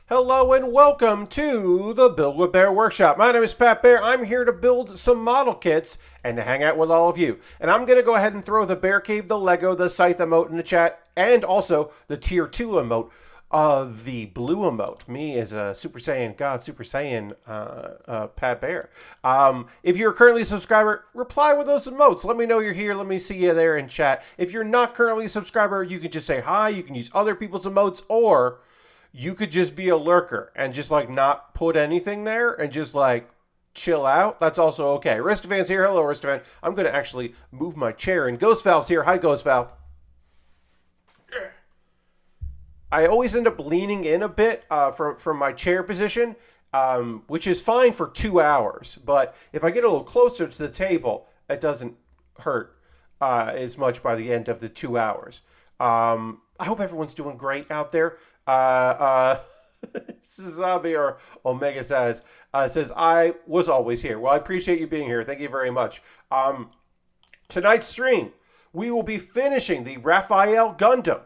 Hello and welcome to the Build With Baer Workshop. My name is Pat Bear. I'm here to build some model kits and to hang out with all of you. And I'm going to go ahead and throw the Bear Cave, the Lego, the Scythe emote in the chat, and also the Tier 2 emote of the blue emote. Me as a Super Saiyan God, Super Saiyan Pat Bear. If you're currently a subscriber, reply with those emotes. Let me know you're here. Let me see you there in chat. If you're not currently a subscriber, you can just say hi. You can use other people's emotes, or you could just be a lurker and just like not put anything there and just like chill out. That's also okay. Ristofan's here. Hello, Ristofan. I'm going to actually move my chair, and Ghost Valve's here. Hi, Ghost Valve. I always end up leaning in a bit from my chair position, which is fine for 2 hours. But if I get a little closer to the table, it doesn't hurt as much by the end of the 2 hours. I hope everyone's doing great out there. Zabi or Omega says, I was always here. Well, I appreciate you being here. Thank you very much. Tonight's stream, we will be finishing the Raphael Gundam.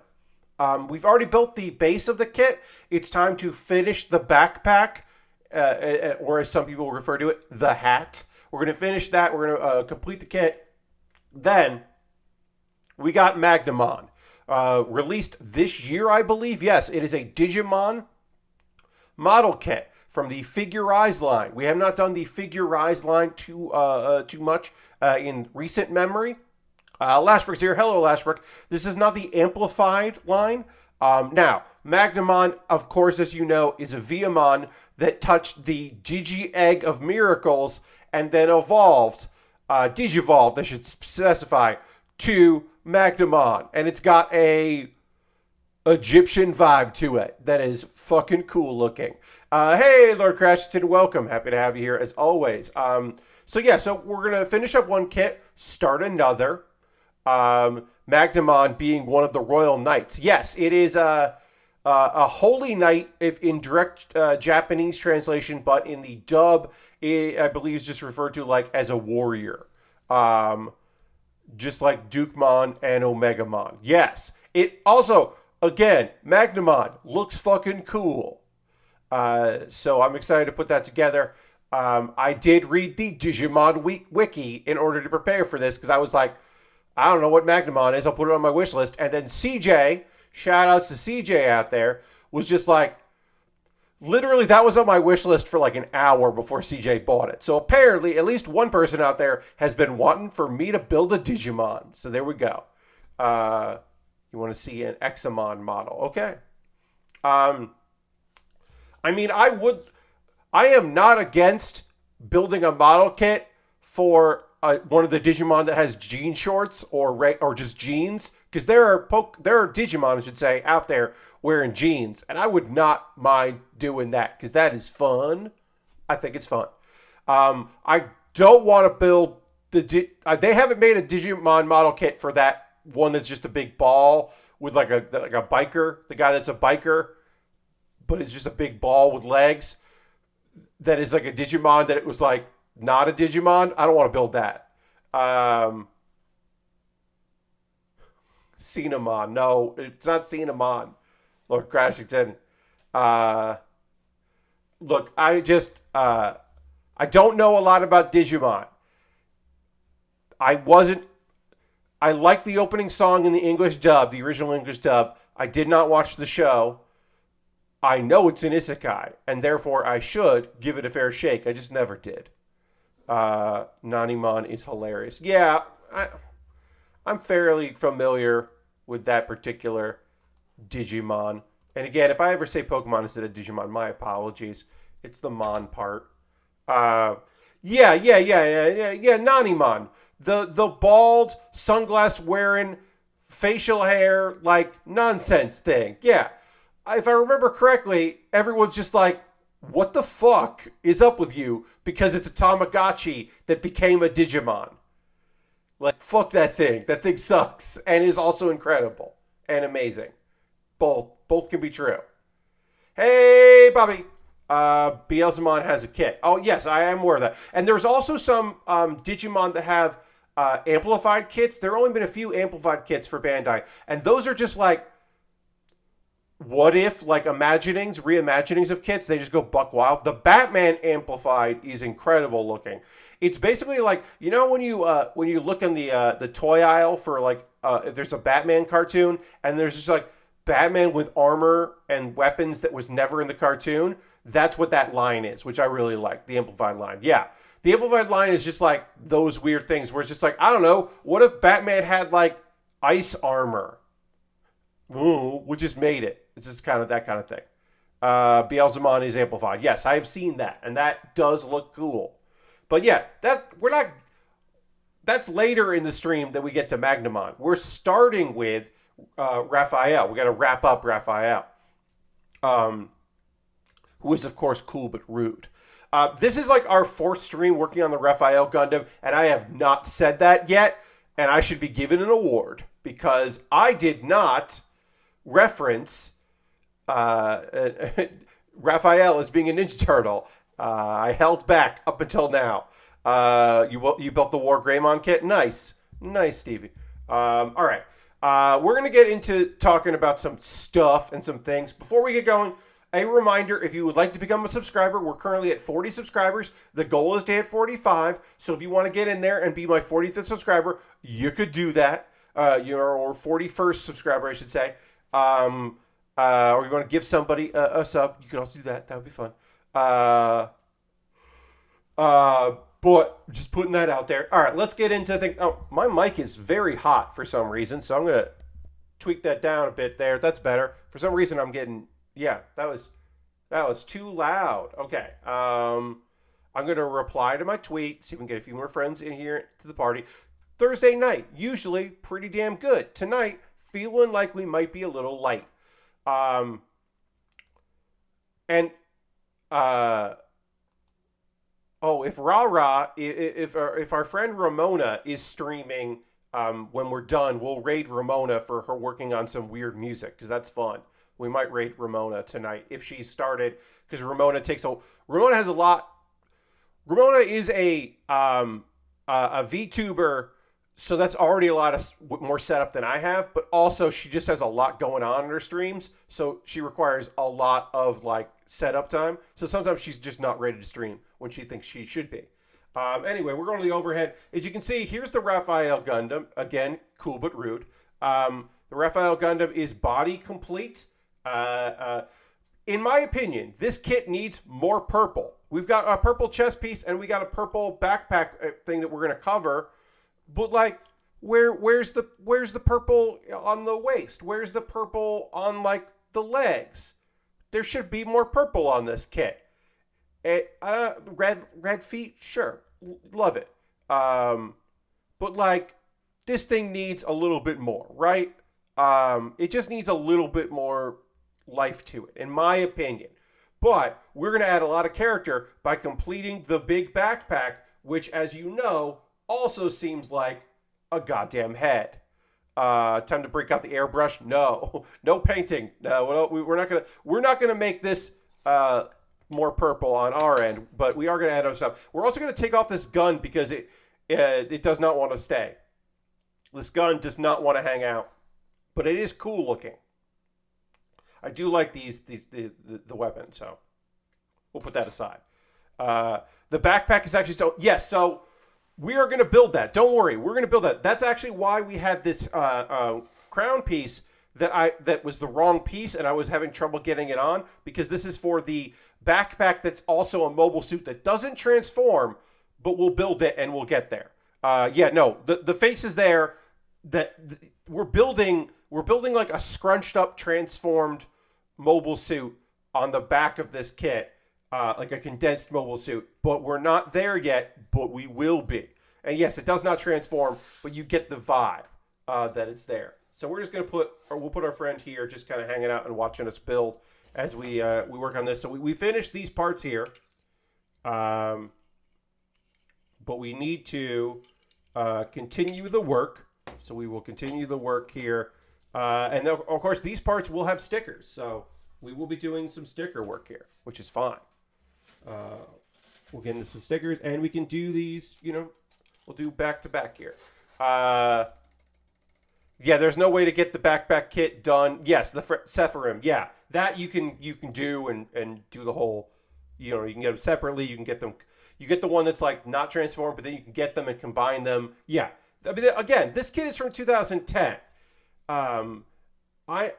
We've already built the base of the kit. It's time to finish the backpack, or as some people refer to it, the hat. We're going to finish that. We're going to complete the kit. Then we got Magnamon. Released this year, I believe. Yes, it is a Digimon model kit from the Figurize line. We have not done the Figurize line too much in recent memory. Lashbrook's here. Hello, Lashbrook. This is not the amplified line. Now, Magnamon, of course, as you know, is a Viamon that touched the Digi-Egg of Miracles and then evolved, Digivolved, I should specify, to Magnamon, and it's got a Egyptian vibe to it that is fucking cool looking. Hey, Lord Crashington, welcome. Happy to have you here as always. So we're gonna finish up one kit, start another. Magnamon being one of the Royal Knights. Yes, it is a holy knight if in direct Japanese translation, but in the dub, I believe is just referred to like as a warrior. Just like Dukemon and Omegamon. Yes. It also, again, Magnamon looks fucking cool. So I'm excited to put that together. I did read the Digimon Wiki in order to prepare for this because I was like, I don't know what Magnamon is. I'll put it on my wish list. And then CJ, shout outs to CJ out there, was just like, literally, that was on my wish list for like an hour before CJ bought it. So apparently, at least one person out there has been wanting for me to build a Digimon. So there we go. You want to see an Examon model. Okay. I am not against building a model kit for one of the Digimon that has jean shorts or just jeans. Because there are Digimon, I should say, out there wearing jeans. And I would not mind doing that because that is fun. I think it's fun. I don't want to build they haven't made a Digimon model kit for that one that's just a big ball with like a biker. The guy that's a biker, but it's just a big ball with legs. That is like a Digimon that it was like not a Digimon. I don't want to build that. Cinnamon. No, it's not Cinnamon. Lord Crashington. Look, I don't know a lot about Digimon. I liked the opening song in the English dub, the original English dub. I did not watch the show. I know it's an isekai, and therefore I should give it a fair shake. I just never did. Nanimon is hilarious. Yeah, I'm fairly familiar with that particular Digimon. And again, if I ever say Pokemon instead of Digimon, my apologies. It's the Mon part. Yeah, Nanimon. The bald, sunglass wearing, facial hair, like, nonsense thing. Yeah. If I remember correctly, everyone's just like, what the fuck is up with you? Because it's a Tamagotchi that became a Digimon. Like, fuck that thing. That thing sucks and is also incredible and amazing. Both can be true. Hey, Bobby. Beelzemon has a kit. Oh, yes, I am aware of that. And there's also some Digimon that have amplified kits. There have only been a few amplified kits for Bandai. And those are just like what if, like, reimaginings of kits, they just go buck wild? The Batman Amplified is incredible looking. It's basically like, you know, when you look in the toy aisle for, like, if there's a Batman cartoon and there's just like Batman with armor and weapons that was never in the cartoon. That's what that line is, which I really like. The Amplified line, yeah. The Amplified line is just like those weird things where it's just like, I don't know, what if Batman had like ice armor? Ooh, we just made it. It's just kind of that kind of thing. Beelzemon is amplified. Yes, I have seen that, and that does look cool. But yeah, that we're not. That's later in the stream that we get to Magnamon. We're starting with Raphael. We got to wrap up Raphael, who is of course cool but rude. This is like our fourth stream working on the Raphael Gundam, and I have not said that yet, and I should be given an award because I did not reference Raphael as being a Ninja Turtle. I held back up until now. You built the War Greymon kit? Nice. Nice, Stevie. All right. We're going to get into talking about some stuff and some things. Before we get going, a reminder, if you would like to become a subscriber, we're currently at 40 subscribers. The goal is to hit 45. So if you want to get in there and be my 45th subscriber, you could do that. Or 41st subscriber, I should say. Or you want to give somebody a sub, you can also do that. That would be fun. But just putting that out there. All right, let's get into things. Oh, my mic is very hot for some reason, so I'm going to tweak that down a bit there. That's better. For some reason, I'm getting... Yeah, that was too loud. Okay. I'm going to reply to my tweet, see if we can get a few more friends in here to the party. Thursday night, usually pretty damn good. Tonight, feeling like we might be a little light. If our friend Ramona is streaming when we're done, we'll raid Ramona for her working on some weird music because that's fun. We might raid Ramona tonight if she started because Ramona has a lot. Ramona is a VTuber, so that's already a lot of more setup than I have. But also, she just has a lot going on in her streams, so she requires a lot of like setup time. So sometimes she's just not ready to stream when she thinks she should be. Anyway, we're going to the overhead. As you can see, here's the Raphael Gundam. Again, cool but rude. The Raphael Gundam is body complete. In my opinion, this kit needs more purple. We've got a purple chest piece and we got a purple backpack thing that we're going to cover. But like, where's the purple on the waist? Where's the purple on like the legs? There should be more purple on this kit. Red feet, sure, love it. But like, this thing needs a little bit more, right? It just needs a little bit more life to it, in my opinion. But we're going to add a lot of character by completing the big backpack, which, as you know, also seems like a goddamn head. Time to break out the airbrush. No painting. No, we're not gonna make this more purple on our end, but we are gonna add other stuff. We're also gonna take off this gun because it does not want to stay. This gun does not want to hang out, but it is cool looking. I do like the weapon, so we'll put that aside. The backpack is actually so we are going to build that. Don't worry, we're going to build that. That's actually why we had this crown piece that was the wrong piece, and I was having trouble getting it on because this is for the backpack that's also a mobile suit that doesn't transform, but we'll build it and we'll get there. The face is there. That we're building like a scrunched up, transformed mobile suit on the back of this kit, like a condensed mobile suit. But we're not there yet, but we will be. And yes, it does not transform, but you get the vibe that it's there. So we're just gonna we'll put our friend here, just kind of hanging out and watching us build as we work on this. So we finished these parts here, but we need to continue the work. So we will continue the work here. And then, of course, these parts will have stickers. So we will be doing some sticker work here, which is fine. We'll get into some stickers, and we can do these, we'll do back to back here. Yeah, there's no way to get the backpack kit done. Yes, the Sephirim. Yeah, that you can do and do the whole. You can get them separately. You can get them. You get the one that's like not transformed, but then you can get them and combine them. Yeah, I mean, again, this kit is from 2010. Um, I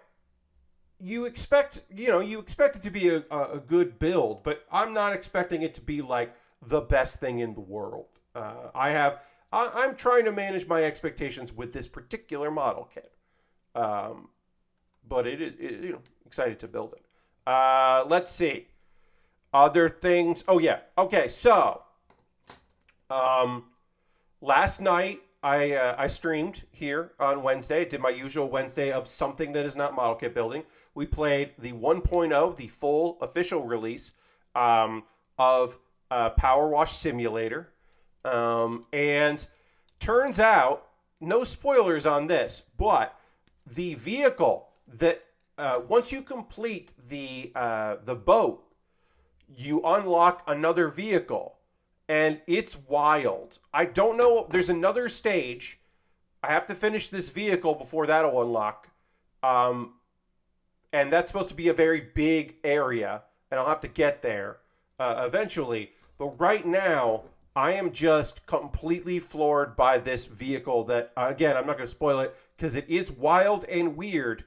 you expect it to be a good build, but I'm not expecting it to be like the best thing in the world. I'm trying to manage my expectations with this particular model kit, but excited to build it. Let's see other things. Oh yeah, okay. So last night I streamed here on Wednesday. I did my usual Wednesday of something that is not model kit building. We played the 1.0, the full official release of Power Wash Simulator. And turns out, no spoilers on this, but the vehicle that once you complete the boat, you unlock another vehicle, and it's wild. I don't know. There's another stage. I have to finish this vehicle before that'll unlock. And that's supposed to be a very big area, and I'll have to get there eventually. But right now, I am just completely floored by this vehicle that, again, I'm not going to spoil it because it is wild and weird,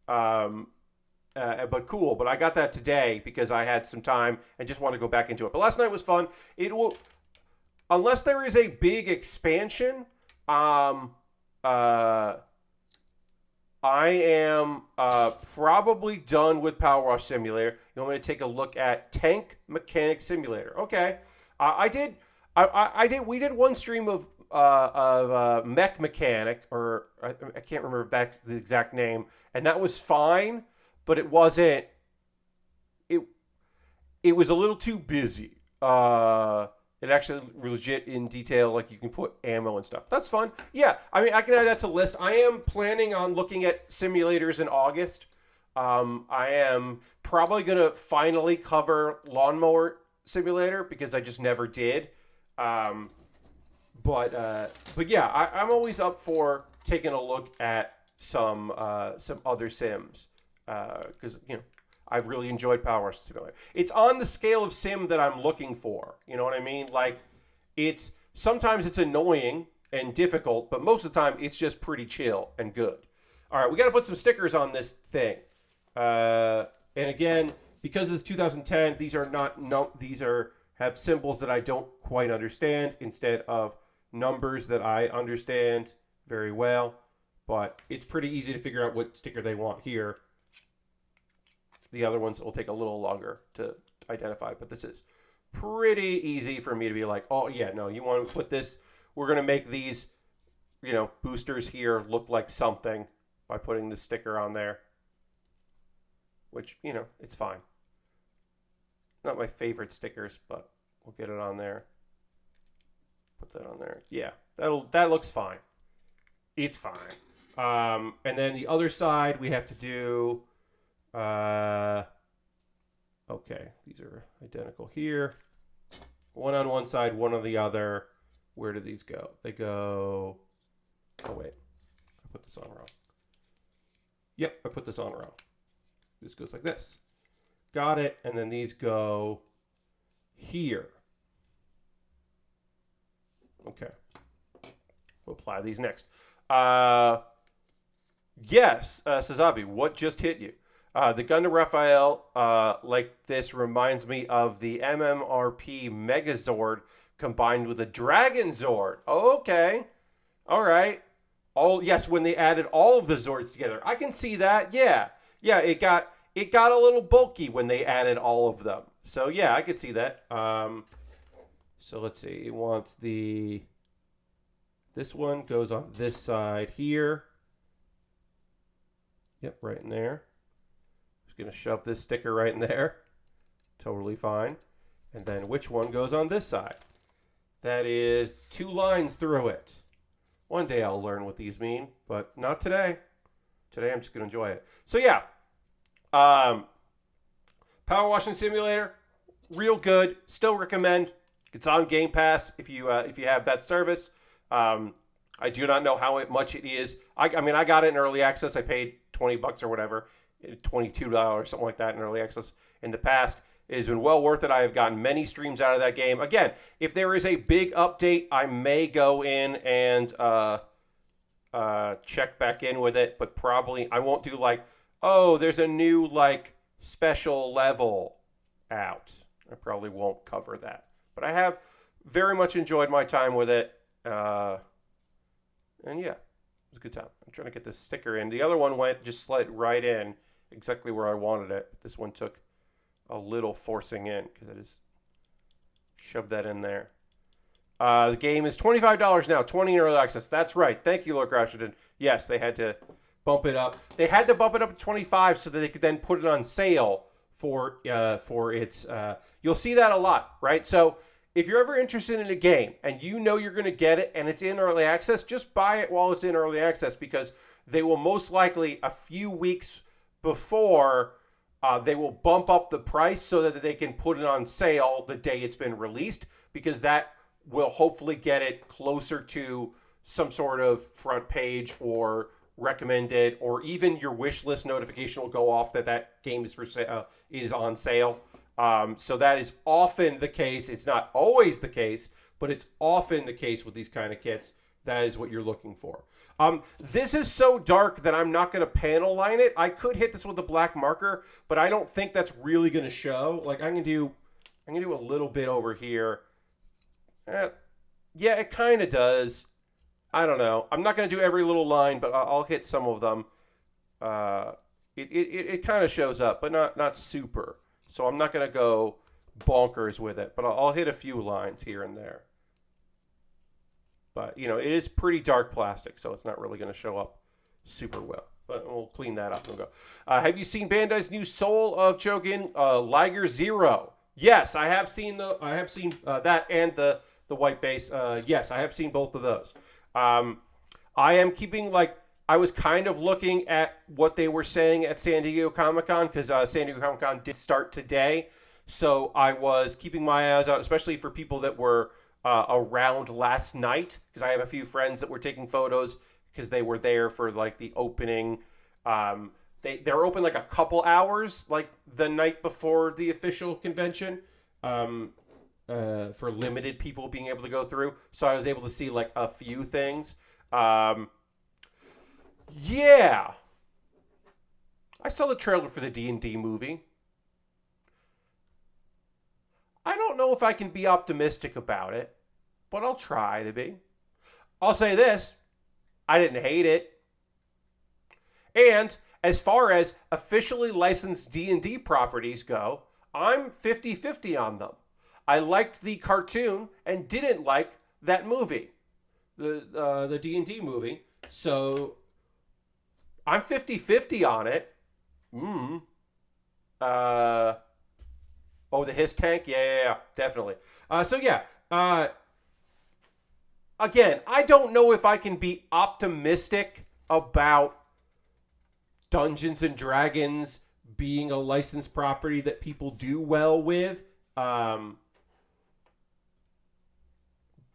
but cool. But I got that today because I had some time and just want to go back into it. But last night was fun. It will, unless there is a big expansion, I am probably done with Power Wash Simulator. You want me to take a look at Tank Mechanic Simulator? Okay, I did. We did one stream of Mech Mechanic, or I can't remember if that's the exact name, and that was fine, but it wasn't. It was a little too busy. It actually legit in detail, like you can put ammo and stuff. That's fun. Yeah, I mean, I can add that to the list. I am planning on looking at simulators in August. I am probably going to finally cover Lawnmower Simulator because I just never did. But yeah, I'm always up for taking a look at some other sims because I've really enjoyed Power Simulator. It's on the scale of sim that I'm looking for. You know what I mean? Like, sometimes it's annoying and difficult, but most of the time it's just pretty chill and good. All right, we got to put some stickers on this thing. And again, because it's 2010, these have symbols that I don't quite understand instead of numbers that I understand very well. But it's pretty easy to figure out what sticker they want here. The other ones will take a little longer to identify, but this is pretty easy for me to be like, oh yeah, no, you want to put this, we're going to make these, boosters here look like something by putting the sticker on there, which, it's fine. Not my favorite stickers, but we'll get it on there. Put that on there. Yeah, that looks fine. It's fine. And then the other side we have to do, okay, these are identical here. One on one side, one on the other. Where do these go? They go, oh wait, I put this on wrong. Yep, I put this on wrong. This goes like this. Got it. And then these go here. Okay. We'll apply these next. Yes, Sazabi, what just hit you? The Gundam Raphael, like this, reminds me of the MMRP Megazord combined with a Dragon Zord. Okay. All right. Yes, when they added all of the Zords together. I can see that. Yeah. Yeah, it got a little bulky when they added all of them. So, yeah, I could see that. So, let's see. It wants this one goes on this side here. Yep, right in there. Just going to shove this sticker right in there. Totally fine. And then which one goes on this side? That is 2 lines through it. One day I'll learn what these mean, but not today. Today I'm just going to enjoy it. So yeah, Power Washing Simulator, real good. Still recommend. It's on Game Pass if you have that service. I I do not know how much it is. I mean, I got it in early access. I paid $20 or whatever, $22, something like that in early access in the past. It has been well worth it. I have gotten many streams out of that game. Again, if there is a big update, I may go in and check back in with it, but probably I won't do like, oh, there's a new like special level out. I probably won't cover that. But I have very much enjoyed my time with it. And yeah, it was a good time. I'm trying to get this sticker in. The other one just slid right in exactly where I wanted it. This one took a little forcing in because I just shoved that in there. The game is $25 now, 20 in early access. That's right. Thank you, Lord Crashington. Yes, they had to bump it up. They had to bump it up to 25 so that they could then put it on sale for its. You'll see that a lot, right? So if you're ever interested in a game and you know you're going to get it and it's in early access, just buy it while it's in early access because they will most likely a few weeks before they will bump up the price so that they can put it on sale the day it's been released because that will hopefully get it closer to some sort of front page or recommended, or even your wish list notification will go off that game is for sale, is on sale. So that is often the case. It's not always the case, but it's often the case with these kind of kits. That is what you're looking for. This is so dark that I'm not going to panel line it. I could hit this with a black marker, but I don't think that's really going to show. Like I'm going to do a little bit over here. Yeah, it kind of does. I don't know. I'm not going to do every little line, but I'll hit some of them. It kind of shows up, but not super. So I'm not going to go bonkers with it, but I'll hit a few lines here and there. But, you know, it is pretty dark plastic, so it's not really going to show up super well. But we'll clean that up and go. Have you seen Bandai's new Soul of Chogen, Liger Zero? Yes, I have seen that and the white base. Yes, I have seen both of those. I am keeping I was kind of looking at what they were saying at San Diego Comic-Con because San Diego Comic-Con did start today. So I was keeping my eyes out, especially for people that were around last night because I have a few friends that were taking photos because they were there for like the opening. They're open like a couple hours like the night before the official convention. For limited people being able to go through. So I was able to see like a few things. Yeah. I saw the trailer for the D&D movie. I don't know if I can be optimistic about it, but I'll try to be. I'll say this. I didn't hate it. And as far as officially licensed D&D properties go, I'm 50-50 on them. I liked the cartoon and didn't like that movie, the D&D movie. So I'm 50-50 on it. Oh, the Hiss tank? Yeah, definitely. Again, I don't know if I can be optimistic about Dungeons and Dragons being a licensed property that people do well with.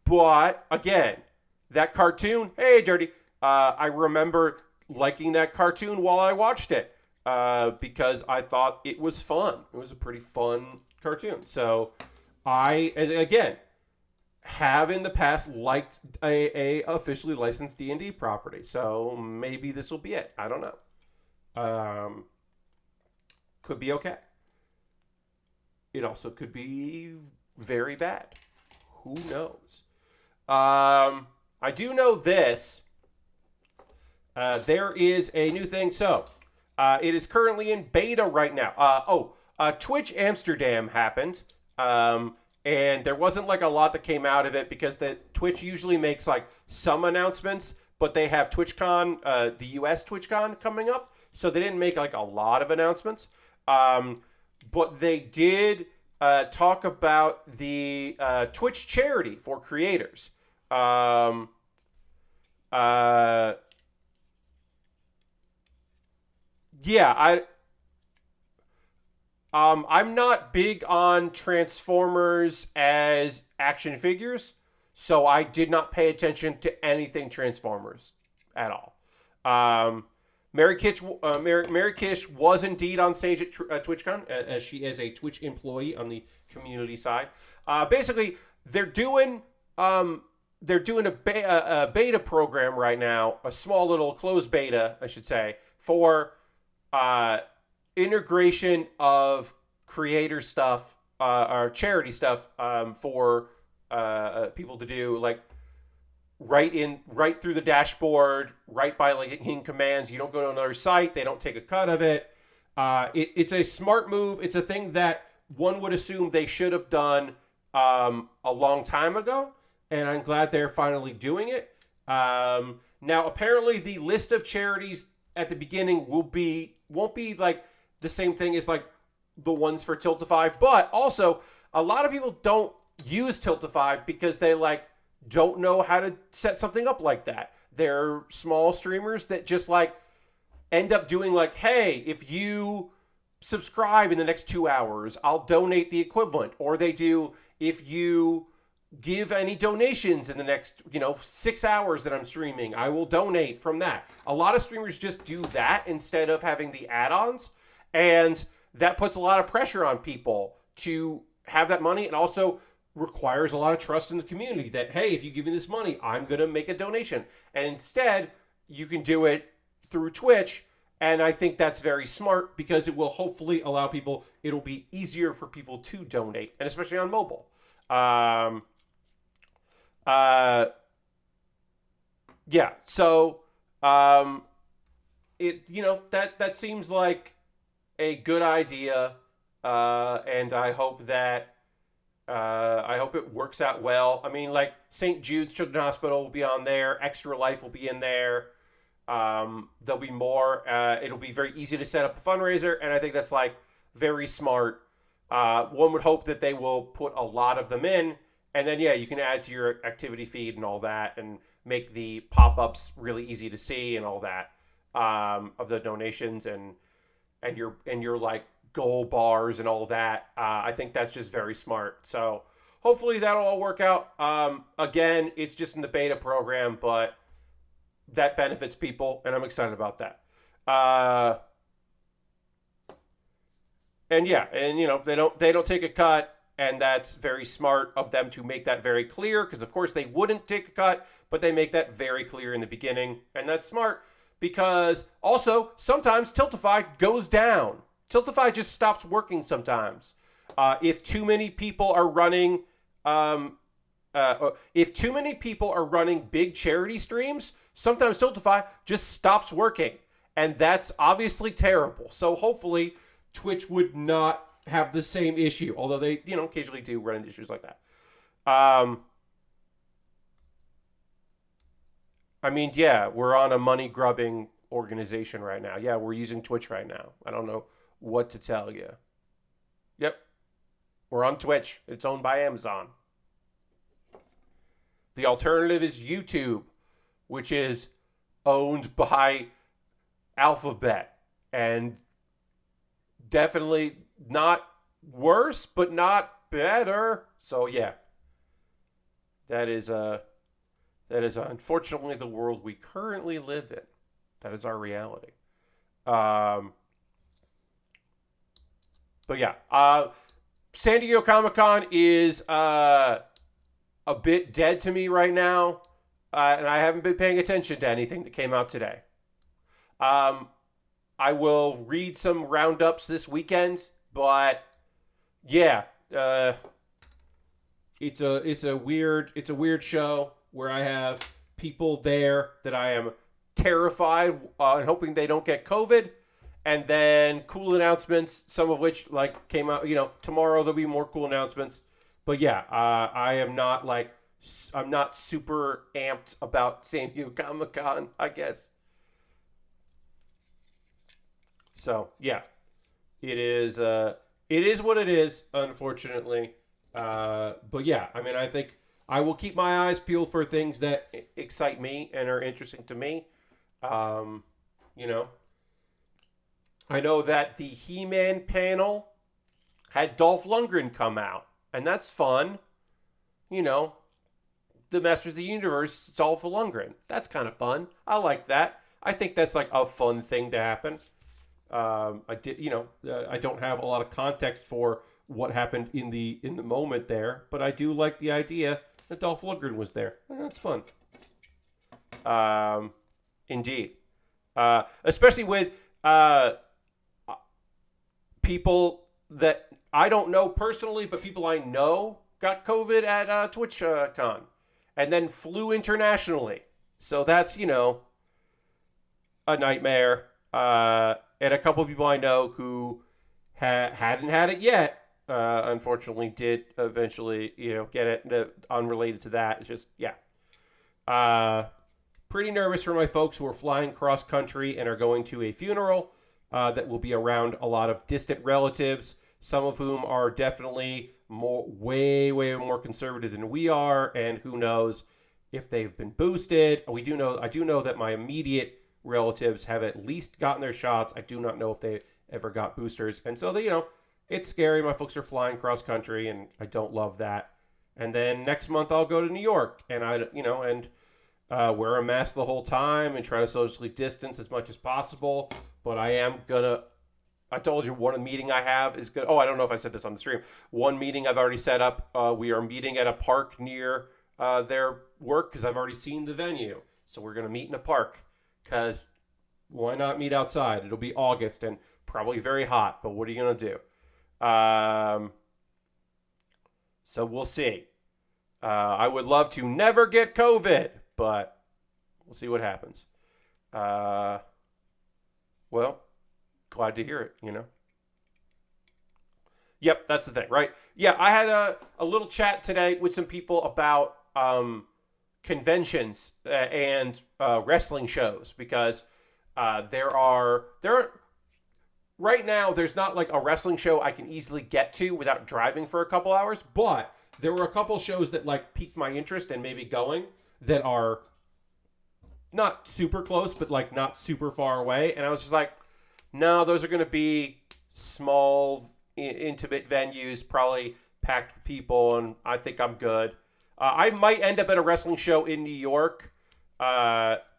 But, again, that cartoon, hey, Dirty, I remember liking that cartoon while I watched it because I thought it was fun. It was a pretty fun cartoon. So, I, again, have in the past liked a officially licensed D&D property. So, maybe this will be it. I don't know. Could be okay. It also could be very bad. Who knows? I do know this. There is a new thing. So, it is currently in beta right now. Twitch Amsterdam happened. And there wasn't like a lot that came out of it because Twitch usually makes like some announcements, but they have TwitchCon, the US TwitchCon coming up. So they didn't make like a lot of announcements. But they did talk about the Twitch charity for creators. I'm not big on Transformers as action figures, so I did not pay attention to anything Transformers at all. Mary Kish was indeed on stage at TwitchCon, as she is a Twitch employee on the community side. Basically, they're doing a beta program right now, a small little closed beta, I should say, for integration of creator stuff or charity stuff for people to do, like right through the dashboard, right by like hitting commands. You don't go to another site. They don't take a cut of it. It's a smart move. It's a thing that one would assume they should have done a long time ago, and I'm glad they're finally doing it. Now, apparently, the list of charities at the beginning won't be like the same thing as like the ones for Tiltify, but also a lot of people don't use Tiltify because they like don't know how to set something up like that. They're small streamers that just like end up doing like, hey, if you subscribe in the next 2 hours, I'll donate the equivalent. Or they do, if you give any donations in the next 6 hours that I'm streaming, I will donate from that. A lot of streamers just do that instead of having the add-ons, and that puts a lot of pressure on people to have that money, and also requires a lot of trust in the community that, hey, if you give me this money, I'm going to make a donation. And instead, you can do it through Twitch, and I think that's very smart because it will hopefully allow people, it'll be easier for people to donate, and especially on mobile. Yeah, so that seems like a good idea, and I hope it works out well. I mean, like St. Jude's Children's Hospital will be on there. Extra Life will be in there. There'll be more. It'll be very easy to set up a fundraiser, and I think that's like very smart. One would hope that they will put a lot of them in, and then you can add to your activity feed and all that, and make the pop-ups really easy to see and all that of the donations and your like goal bars and all that. I think that's just very smart. So hopefully that'll all work out. Again, it's just in the beta program, but that benefits people, and I'm excited about that. And they don't take a cut, and that's very smart of them to make that very clear, because of course they wouldn't take a cut, but they make that very clear in the beginning, and that's smart because also sometimes Tiltify goes down. Tiltify just stops working sometimes. If too many people are running big charity streams, sometimes Tiltify just stops working, and that's obviously terrible. So hopefully Twitch would not have the same issue, although they occasionally do run into issues like that. I mean, we're on a money grubbing organization right now. We're using Twitch right now. I don't know what to tell you. Yep, we're on Twitch. It's owned by Amazon. The alternative is YouTube, which is owned by Alphabet, and definitely not worse, but not better. So that is unfortunately the world we currently live in. That is our reality. But San Diego Comic-Con is a bit dead to me right now, and I haven't been paying attention to anything that came out today. I will read some roundups this weekend, but it's a weird show where I have people there that I am terrified and hoping they don't get COVID, and then cool announcements, some of which like came out. Tomorrow there'll be more cool announcements, but I'm not super amped about San Diego Comic-Con, I guess. So it is what it is, unfortunately. But I mean, I think I will keep my eyes peeled for things that excite me and are interesting to me. I know that the He-Man panel had Dolph Lundgren come out, and that's fun. the Masters of the Universe, Dolph Lundgren. That's kind of fun. I like that. I think that's like a fun thing to happen. I don't have a lot of context for what happened in the moment there, but I do like the idea that Dolph Lundgren was there. That's fun. Indeed. Especially with people that I don't know personally, but people I know got COVID at TwitchCon and then flew internationally. So that's, a nightmare. And a couple of people I know who hadn't had it yet, unfortunately, did eventually, get it. Unrelated to that, it's just, pretty nervous for my folks who are flying cross country and are going to a funeral that will be around a lot of distant relatives, some of whom are definitely way more conservative than we are, and who knows if they've been boosted. I do know that my immediate relatives have at least gotten their shots. I do not know if they ever got boosters, and so it's scary. My folks are flying cross country, and I don't love that. And then next month I'll go to New York, and wear a mask the whole time and try to socially distance as much as possible. But I told you one meeting I have is good. Oh, I don't know if I said this on the stream. One meeting I've already set up. We are meeting at a park near their work because I've already seen the venue. So we're going to meet in a park because why not meet outside? It'll be August and probably very hot, but what are you going to do? So we'll see. I would love to never get COVID, but we'll see what happens. Well, glad to hear it, Yep, that's the thing, right? Yeah, I had a little chat today with some people about conventions and wrestling shows because there are right now there's not like a wrestling show I can easily get to without driving for a couple hours, but there were a couple shows that like piqued my interest and maybe going that are not super close, but like not super far away. And I was just like, no, those are going to be small, intimate venues, probably packed with people, and I think I'm good. I might end up at a wrestling show in New York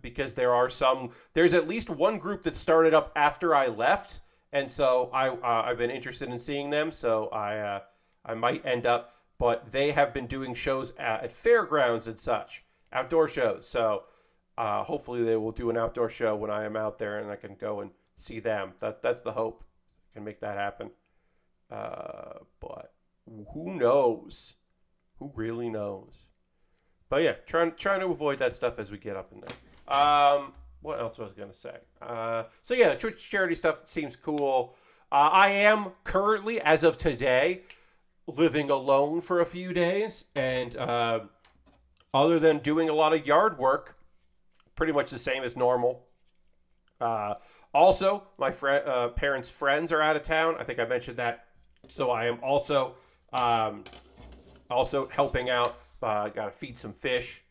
because there's at least one group that started up after I left, and so I've been interested in seeing them. So I might end up, but they have been doing shows at fairgrounds and such, outdoor shows. So hopefully they will do an outdoor show when I am out there, and I can go and see them. That's the hope. I can make that happen. But who knows? Who really knows? But yeah, trying to avoid that stuff as we get up in there. What else was I going to say? So yeah, the Twitch charity stuff seems cool. I am currently, as of today, living alone for a few days. And other than doing a lot of yard work, pretty much the same as normal. Also, my parents' friends are out of town. I think I mentioned that. So I am also helping out. Got to feed some fish.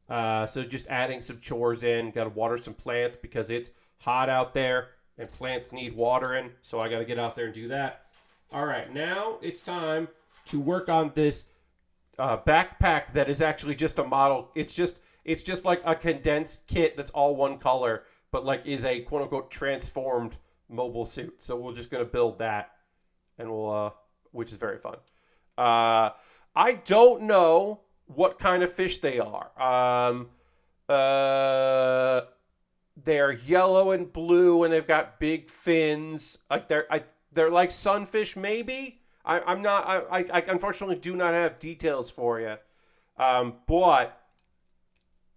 So just adding some chores in. Got to water some plants because it's hot out there and plants need watering. So I got to get out there and do that. All right, now it's time to work on this backpack that is actually just a model. It's just like a condensed kit that's all one color, but like is a quote unquote transformed mobile suit. So we're just gonna build that, and which is very fun. I don't know what kind of fish they are. They're yellow and blue, and they've got big fins. Like they're like sunfish, maybe. I unfortunately do not have details for you, but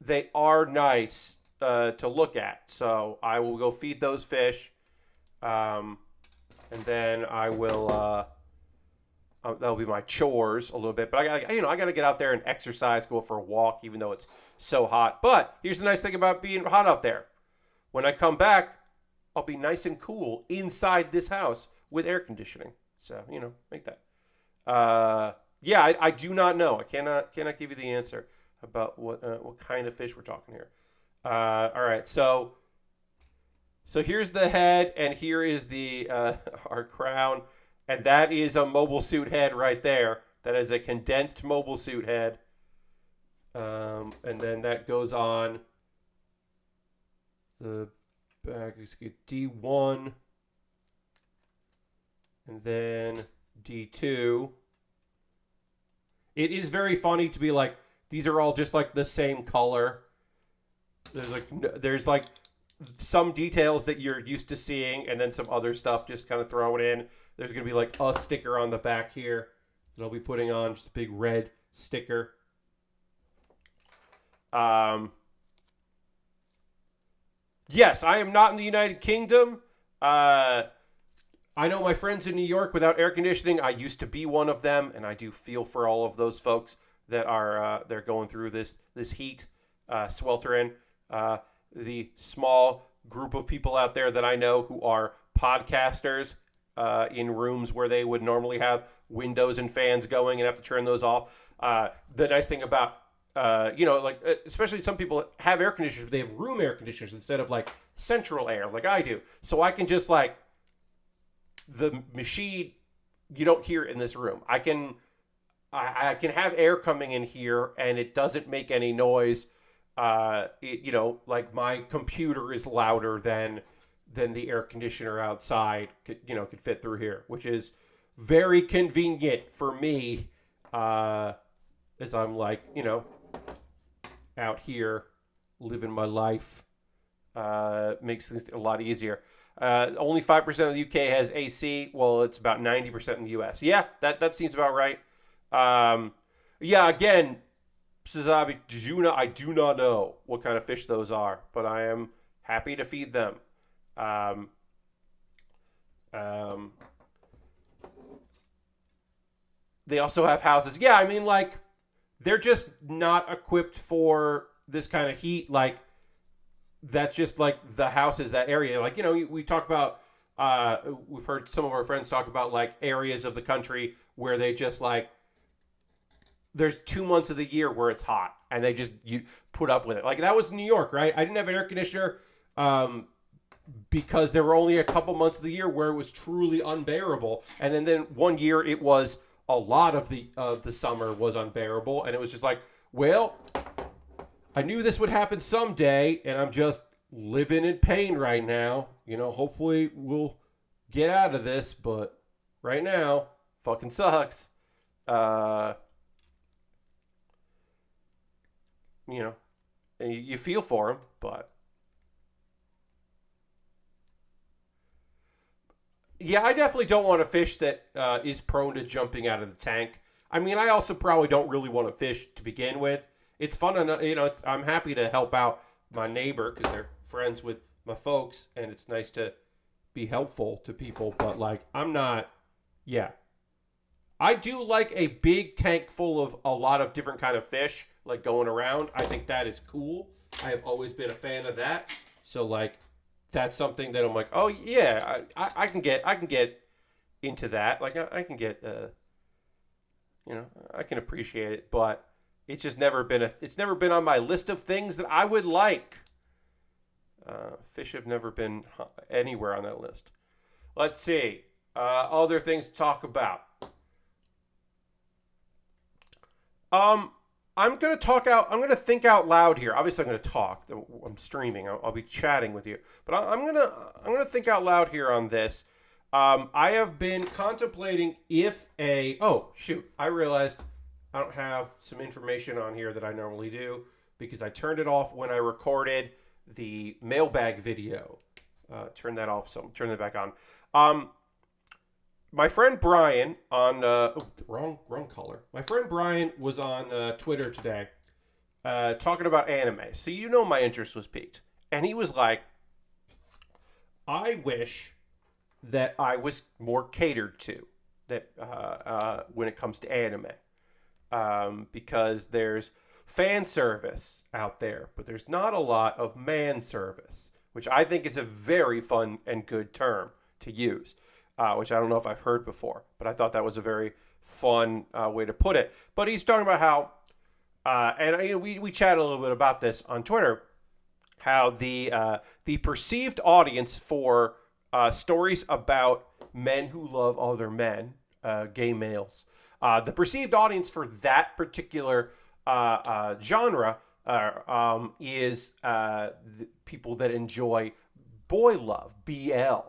they are nice to look at. So I will go feed those fish, and then I will. That'll be my chores a little bit, but I gotta get out there and exercise, go for a walk, even though it's so hot. But here's the nice thing about being hot out there: when I come back, I'll be nice and cool inside this house with air conditioning. So make that. Yeah, I do not know. I cannot give you the answer about what kind of fish we're talking here. All right, so here's the head, and here is the our crown. And that is a mobile suit head right there. That is a condensed mobile suit head. And then that goes on the back. Let's get D1, and then D2. It is very funny to be like, these are all just like the same color. There's like some details that you're used to seeing, and then some other stuff just kind of thrown in. There's gonna be like a sticker on the back here that I'll be putting on, just a big red sticker. Yes, I am not in the United Kingdom. I know my friends in New York without air conditioning. I used to be one of them, and I do feel for all of those folks that are they're going through this heat, sweltering. The small group of people out there that I know who are podcasters in rooms where they would normally have windows and fans going and have to turn those off. The nice thing about especially some people have air conditioners, but they have room air conditioners instead of like central air, like I do. So I can just like the machine, you don't hear it in this room. I can have air coming in here and it doesn't make any noise. Like my computer is louder than the air conditioner outside could fit through here, which is very convenient for me, as I'm like, out here living my life. Makes things a lot easier. Only 5% of the UK has AC. Well, it's about 90% in the US. Yeah, that seems about right. Again, Suzabi, I do not know what kind of fish those are, but I am happy to feed them. They also have houses. Yeah, I mean, like, they're just not equipped for this kind of heat. Like, that's just like the houses, that area. Like, we talk about, we've heard some of our friends talk about like areas of the country where they just like, there's 2 months of the year where it's hot and you put up with it. Like that was New York, right? I didn't have an air conditioner because there were only a couple months of the year where it was truly unbearable. And then one year it was a lot of the summer was unbearable. And it was just like, well, I knew this would happen someday and I'm just living in pain right now. Hopefully we'll get out of this, but right now, fucking sucks. And you feel for him, but yeah, I definitely don't want a fish that is prone to jumping out of the tank. I mean, I also probably don't really want a fish to begin with. It's fun enough, I'm happy to help out my neighbor because they're friends with my folks, and it's nice to be helpful to people. But like, I'm not. Yeah, I do like a big tank full of a lot of different kind of fish, like going around. I think that is cool. I have always been a fan of that. So like, that's something that I'm like, oh yeah, I can get into that. Like I can get, I can appreciate it, but it's just never been on my list of things that I would like. Fish have never been anywhere on that list. Let's see. Other things to talk about. I'm going to think out loud here. Obviously I'm going to talk. I'm streaming. I'll be chatting with you. But I'm going to think out loud here on this. I have been contemplating I realized I don't have some information on here that I normally do because I turned it off when I recorded the mailbag video. Turn that off, so turn it back on. My friend Brian on wrong color. My friend Brian was on Twitter today talking about anime. So my interest was piqued. And he was like, I wish that I was more catered to that when it comes to anime. Because there's fan service out there, but there's not a lot of man service, which I think is a very fun and good term to use. Which I don't know if I've heard before, but I thought that was a very fun way to put it. But he's talking about how, we chatted a little bit about this on Twitter, how the perceived audience for stories about men who love other men, gay males, the perceived audience for that particular genre is the people that enjoy boy love, BL.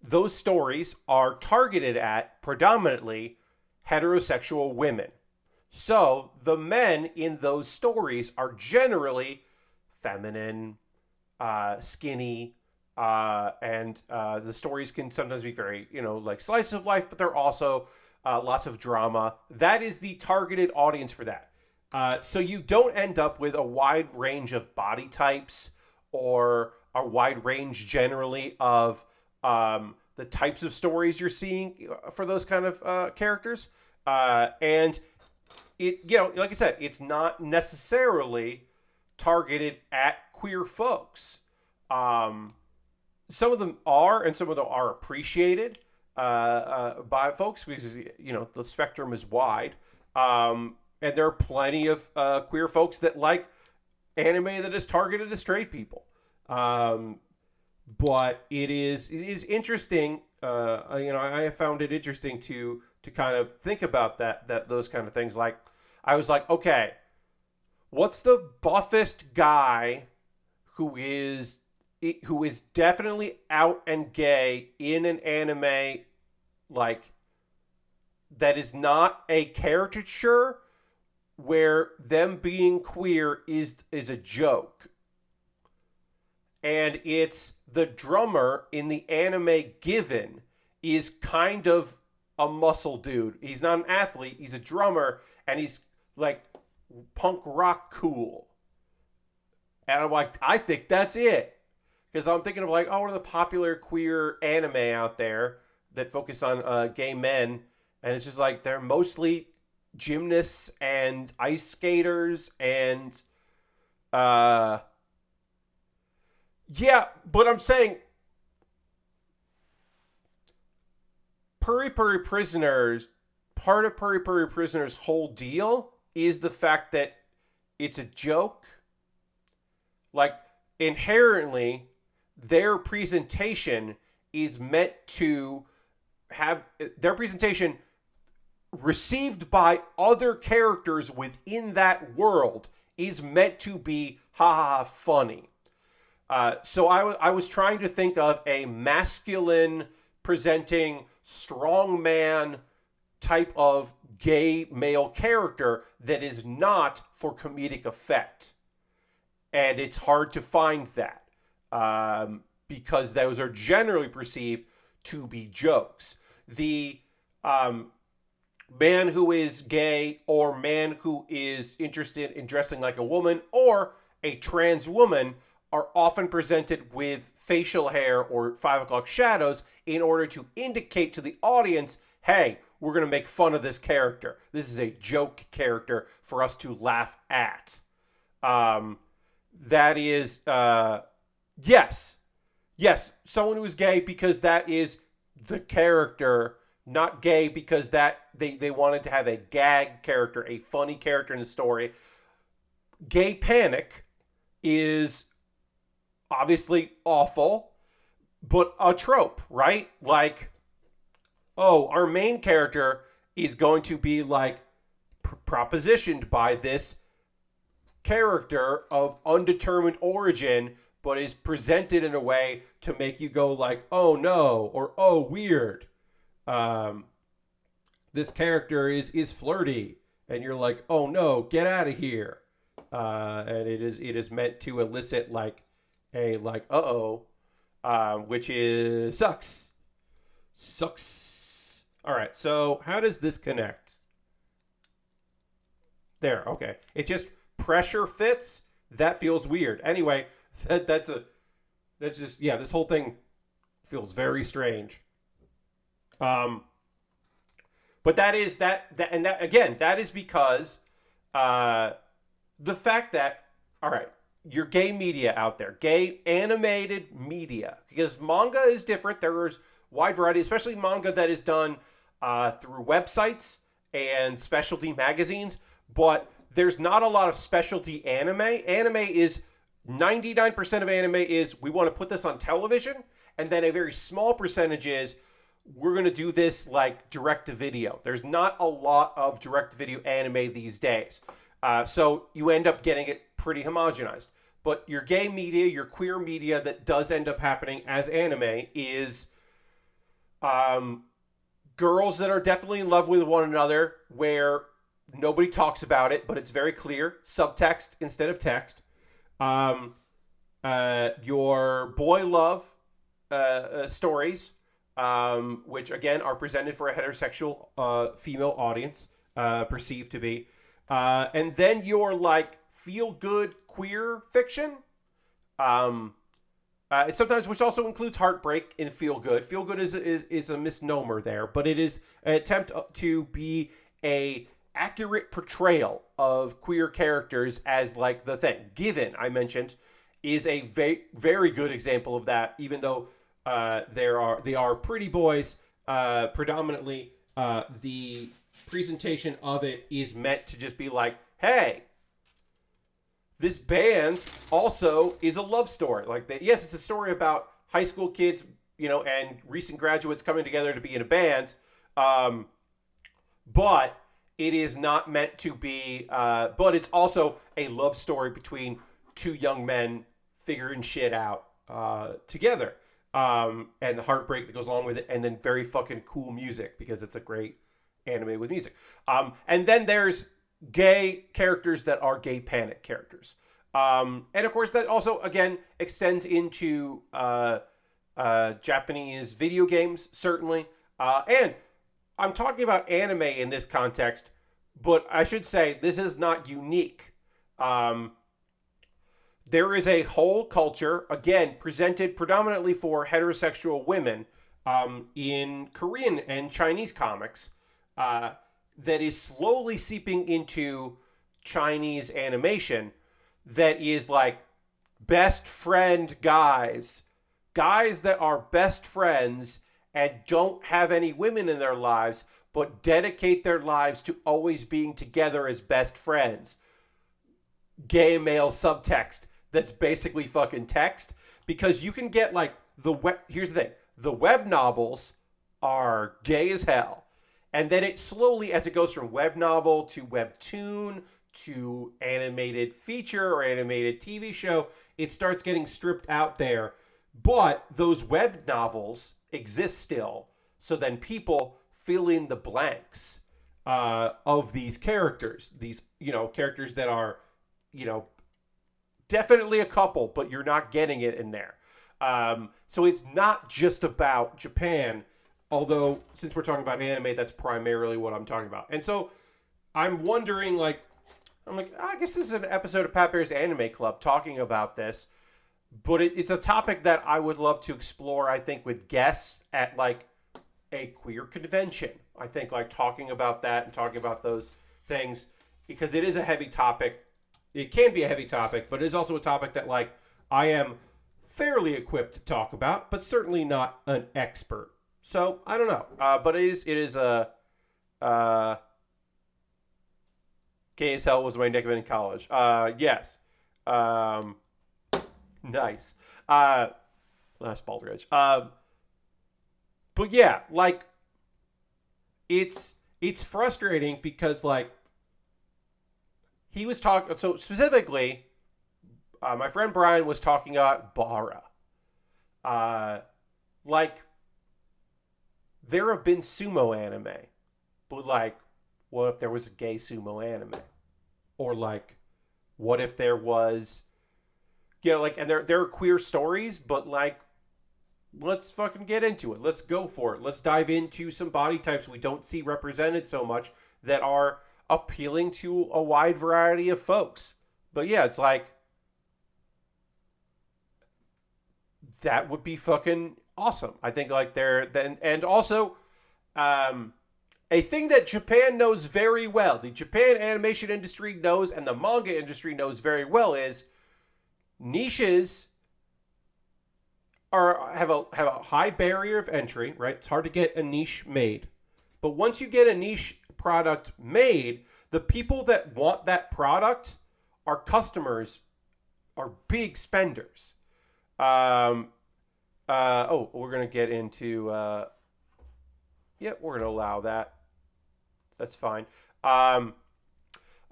Those stories are targeted at predominantly heterosexual women. So the men in those stories are generally feminine, skinny, and the stories can sometimes be very, like slice of life, but they're also lots of drama. That is the targeted audience for that. So you don't end up with a wide range of body types or a wide range generally of the types of stories you're seeing for those kind of characters. And it, like I said, it's not necessarily targeted at queer folks. Some of them are, and some of them are appreciated by folks because the spectrum is wide, and there are plenty of queer folks that like anime that is targeted to straight people. But it is interesting. I have found it interesting to kind of think about that those kind of things. Like I was like, okay, what's the buffest guy who is definitely out and gay in an anime, like that is not a caricature where them being queer is a joke. And it's the drummer in the anime Given is kind of a muscle dude. He's not an athlete, he's a drummer, and he's like punk rock cool. And I'm like, I think that's it. Because I'm thinking of like, what are the popular queer anime out there that focus on gay men? And it's just like, they're mostly gymnasts and ice skaters and yeah, but I'm saying Puri Puri Prisoners, part of Puri Puri Prisoners' whole deal is the fact that it's a joke. Like, inherently, their presentation is meant to have their presentation received by other characters within that world is meant to be funny. So I was trying to think of a masculine presenting strongman type of gay male character that is not for comedic effect. And it's hard to find that because those are generally perceived to be jokes. The man who is gay or man who is interested in dressing like a woman or a trans woman are often presented with facial hair or 5 o'clock shadows in order to indicate to the audience, hey, we're going to make fun of this character. This is a joke character for us to laugh at. That is, yes, someone who is gay because that is the character, not gay because that they wanted to have a gag character, a funny character in the story. Gay panic is obviously awful, but a trope, right? Like, our main character is going to be like propositioned by this character of undetermined origin, but is presented in a way to make you go like, oh no, or oh weird. This character is flirty, and you're like, oh no, get out of here. And it is meant to elicit like a like which is sucks. All right, so how does this connect? There, okay. It just pressure fits. That feels weird. Anyway, that's just this whole thing feels very strange. But that is that again, that is because the fact that, all right, your gay media out there, gay animated media, because manga is different. There's wide variety, especially manga that is done through websites and specialty magazines, but there's not a lot of specialty anime. Anime is 99% of anime is we want to put this on television, and then a very small percentage is we're going to do this like direct to video. There's not a lot of direct to video anime these days. So you end up getting it pretty homogenized. But your gay media, your queer media that does end up happening as anime is girls that are definitely in love with one another where nobody talks about it, but it's very clear. Subtext instead of text. Your boy love stories, which again are presented for a heterosexual female audience, perceived to be. And then your like feel good queer fiction. Sometimes, which also includes heartbreak in feel good. Feel good is a misnomer there, but it is an attempt to be a accurate portrayal of queer characters as like the thing. Given, I mentioned, is a very good example of that. Even though they are pretty boys, predominantly the presentation of it is meant to just be like, hey, this band also is a love story. Like, yes, it's a story about high school kids, and recent graduates coming together to be in a band. But it is not meant to be, but it's also a love story between two young men figuring shit out together. And the heartbreak that goes along with it, and then very fucking cool music because it's a great anime with music. And then there's gay characters that are gay panic characters. And of course that also, again, extends into Japanese video games, certainly. And I'm talking about anime in this context, but I should say this is not unique. There is a whole culture, again, presented predominantly for heterosexual women in Korean and Chinese comics that is slowly seeping into Chinese animation that is like best friend guys that are best friends and don't have any women in their lives, but dedicate their lives to always being together as best friends. Gay male subtext that's basically fucking text, because you can get like here's the thing, the web novels are gay as hell, and then it slowly, as it goes from web novel to webtoon to animated feature or animated TV show, it starts getting stripped out there. But those web novels exist still, so then people fill in the blanks of these characters, these characters that are definitely a couple, but you're not getting it in there. So it's not just about Japan, although since we're talking about anime, that's primarily what I'm talking about. And so I'm wondering, I guess this is an episode of Pat Bear's Anime Club talking about this, but it's a topic that I would love to explore, I think, with guests at like a queer convention. I think like talking about that and talking about those things, because it is a heavy topic. It can be a heavy topic, but it is also a topic that like I am fairly equipped to talk about, but certainly not an expert. So I don't know, but it is a gay as hell was my nickname in college. Yes. Nice. Last Baldridge. But yeah, like it's frustrating because like he was talking, so specifically my friend Brian was talking about Bara. Like there have been sumo anime, but like what if there was a gay sumo anime? Or like what if there was and there are queer stories, but like let's fucking get into it. Let's go for it. Let's dive into some body types we don't see represented so much that are appealing to a wide variety of folks. But yeah, it's like that would be fucking awesome. I think like and also a thing that Japan knows very well, the Japan animation industry knows and the manga industry knows very well, is niches have a high barrier of entry, right? It's hard to get a niche made. But once you get a niche product made, the people that want that product are customers, are big spenders. We're going to get into Yeah, we're gonna allow that. That's fine. Um,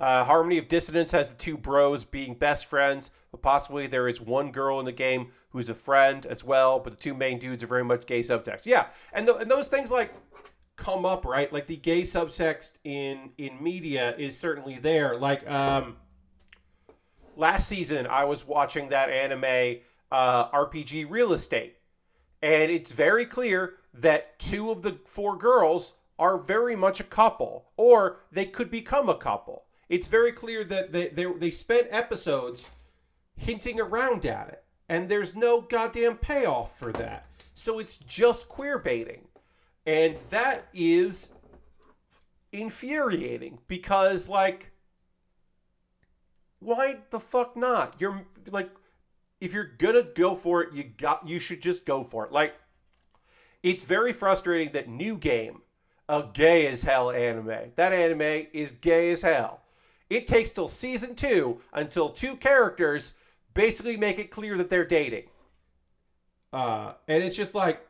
Harmony of Dissonance has the two bros being best friends, but possibly there is one girl in the game who's a friend as well. But the two main dudes are very much gay subtext. Yeah, and those things like come up, right? Like the gay subtext in media is certainly there. Like last season, I was watching that anime RPG Real Estate, and it's very clear that two of the four girls are very much a couple, or they could become a couple. It's very clear that they spent episodes hinting around at it, and there's no goddamn payoff for that. So it's just queer baiting. And that is infuriating because, like, why the fuck not? You're like, if you're gonna go for it, you should just go for it. Like, it's very frustrating that New Game, a gay as hell anime, that anime is gay as hell. It takes till season 2 until two characters basically make it clear that they're dating. And it's just like,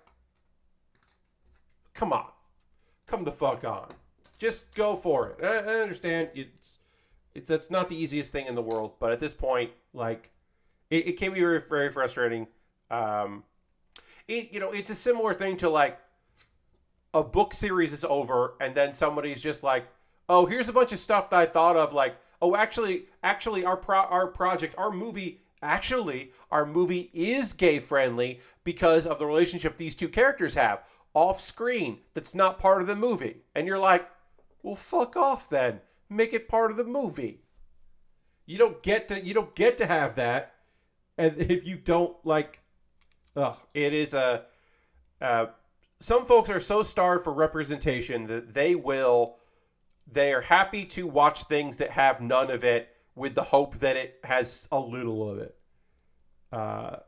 come on, come the fuck on, just go for it. I understand it's that's not the easiest thing in the world, but at this point, like, it can be very, very frustrating. It's a similar thing to like a book series is over and then somebody's just like, oh, here's a bunch of stuff that I thought of, like, oh, actually our project, our movie is gay friendly because of the relationship these two characters have off screen that's not part of the movie. And you're like, well, fuck off then. Make it part of the movie. You don't get to have that. And if you don't, like, it is a some folks are so starved for representation that they are happy to watch things that have none of it with the hope that it has a little of it,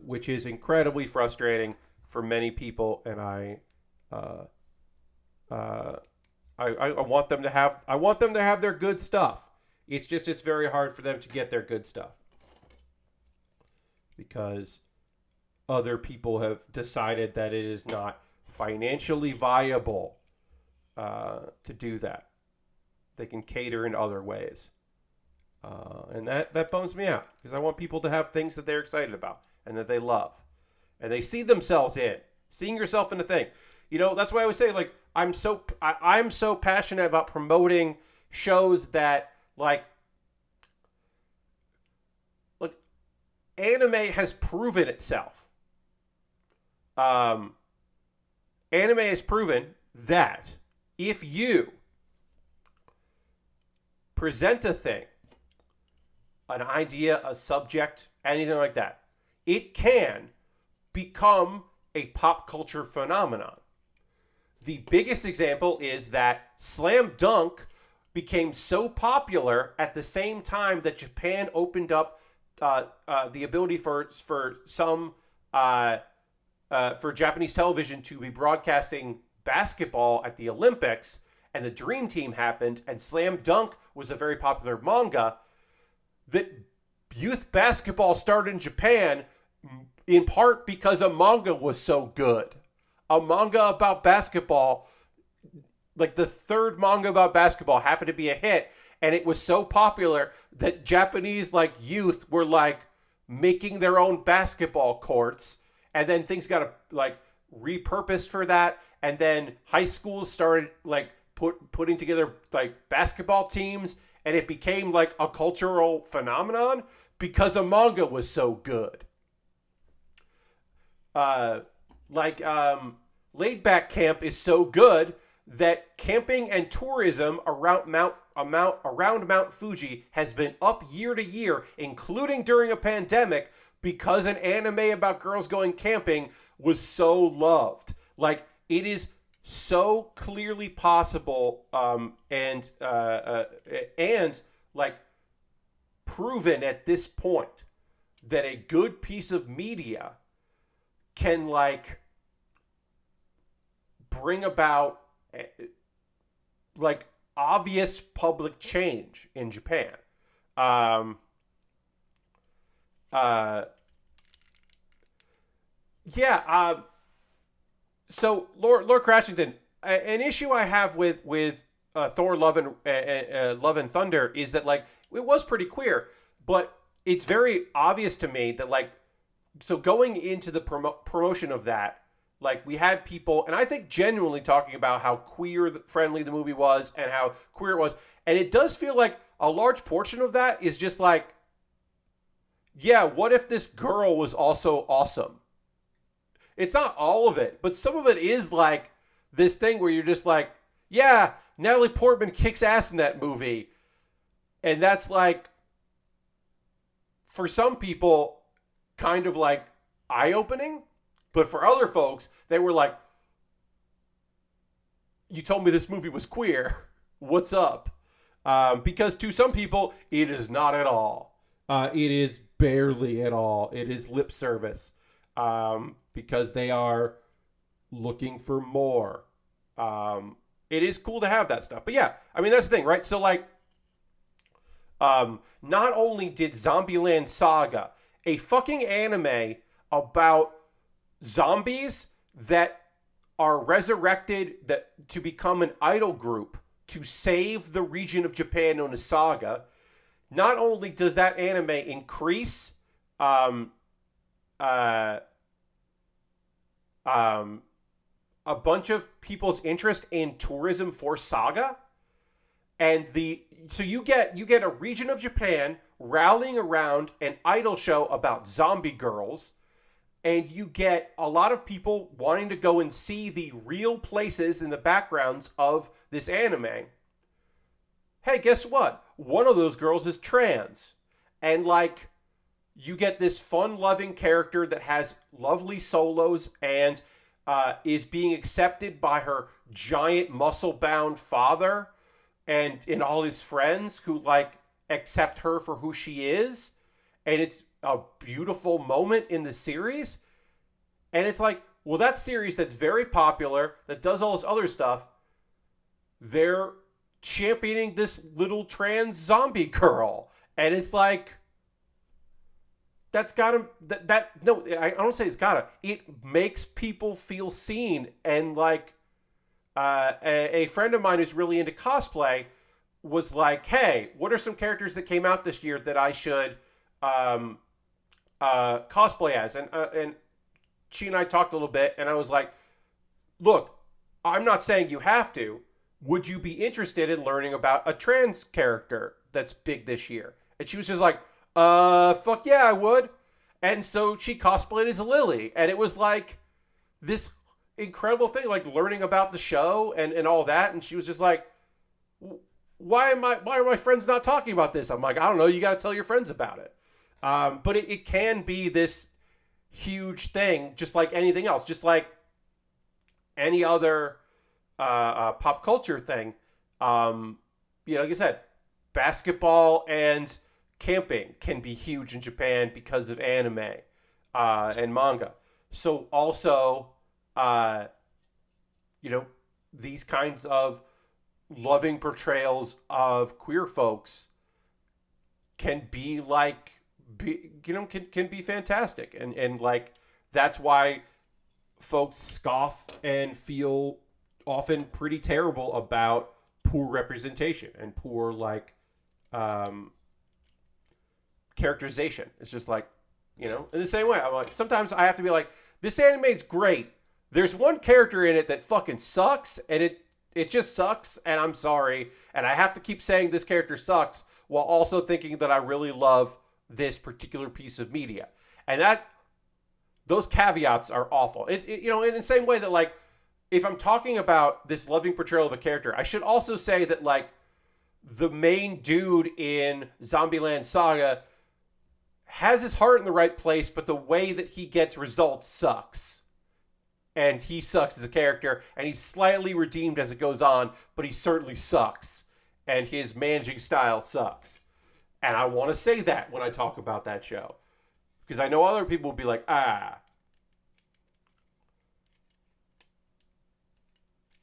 which is incredibly frustrating for many people. And I want them to have their good stuff. It's very hard for them to get their good stuff because other people have decided that it is not financially viable to do that. They can cater in other ways. And that bums me out because I want people to have things that they're excited about and that they love and they see themselves in. Seeing yourself in a thing. That's why I always say, like, I'm so passionate about promoting shows that, like anime has proven itself. Anime has proven that if you present a thing, an idea, a subject, anything like that, it can become a pop culture phenomenon. The biggest example is that Slam Dunk became so popular at the same time that Japan opened up the ability for Japanese television to be broadcasting basketball at the Olympics, and the Dream Team happened, and Slam Dunk was a very popular manga, that youth basketball started in Japan in part because a manga was so good. A manga about basketball, like the third manga about basketball, happened to be a hit, and it was so popular that Japanese, like, youth were like making their own basketball courts, and then things got like repurposed for that, and then high schools started like putting together like basketball teams, and it became like a cultural phenomenon because a manga was so good. Laid Back Camp is so good that camping and tourism around Mount Fuji has been up year to year, including during a pandemic, because an anime about girls going camping was so loved. Like, it is so clearly possible, and like proven at this point that a good piece of media can, like, bring about like obvious public change in Japan. Um, yeah. So Lord Crashington, an issue I have with Thor: Love and Thunder is that like it was pretty queer, but it's very obvious to me that like so going into the promotion of that, like we had people, and I think genuinely talking about how queer friendly the movie was and how queer it was, and it does feel like a large portion of that is just like, yeah, what if this girl was also awesome? It's not all of it, but some of it is like this thing where you're just like, yeah, Natalie Portman kicks ass in that movie. And that's like, for some people, kind of like eye-opening. But for other folks, they were like, you told me this movie was queer. What's up? Because to some people, it is not at all. It is barely at all. It is lip service. Because they are looking for more. It is cool to have that stuff. But yeah, I mean, that's the thing, right? So, like, not only did Zombieland Saga, a fucking anime about zombies that are resurrected to become an idol group to save the region of Japan known as Saga, not only does that anime increase a bunch of people's interest in tourism for Saga, and so you get a region of Japan rallying around an idol show about zombie girls, and you get a lot of people wanting to go and see the real places in the backgrounds of this anime. Hey, guess what? One of those girls is trans, and like you get this fun-loving character that has lovely solos and is being accepted by her giant muscle-bound father and all his friends who like accept her for who she is. And it's a beautiful moment in the series. And it's like, well, that series that's very popular, that does all this other stuff, they're championing this little trans zombie girl. And it's like, that's gotta, no, I don't say it's gotta. It makes people feel seen. And like, a friend of mine who's really into cosplay was like, hey, what are some characters that came out this year that I should cosplay as? And she and I talked a little bit, and I was like, look, I'm not saying you have to. Would you be interested in learning about a trans character that's big this year? And she was just like, fuck yeah, I would. And so she cosplayed as Lily, and it was like this incredible thing, like learning about the show and all that. And she was just like, why are my friends not talking about this? I'm like, I don't know, you got to tell your friends about it. But it can be this huge thing, just like anything else, just like any other pop culture thing. Like I said, basketball and camping can be huge in Japan because of anime and manga. So also, these kinds of loving portrayals of queer folks can be like, can be fantastic. And like, that's why folks scoff and feel often pretty terrible about poor representation and poor like characterization. It's just like, in the same way, I'm like, sometimes I have to be like, this anime is great. There's one character in it that fucking sucks, and it just sucks, and I'm sorry. And I have to keep saying this character sucks while also thinking that I really love this particular piece of media. And those caveats are awful. In the same way that, like, if I'm talking about this loving portrayal of a character, I should also say that, like, the main dude in Zombieland Saga has his heart in the right place, but the way that he gets results sucks. And he sucks as a character, and he's slightly redeemed as it goes on, but he certainly sucks. And his managing style sucks. And I want to say that when I talk about that show. Because I know other people will be like, I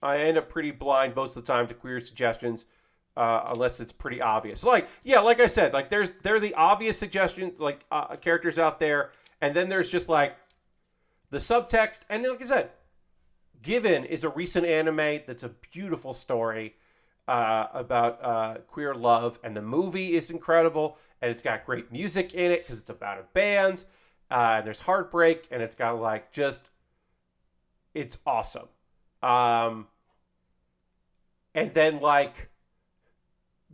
end up pretty blind most of the time to queer suggestions, unless it's pretty obvious. Like I said, like there are the obvious suggestions, like characters out there, and then there's just like the subtext, and like I said, Given is a recent anime that's a beautiful story about queer love, and the movie is incredible, and it's got great music in it because it's about a band. And there's heartbreak, and it's got like just, it's awesome. And then like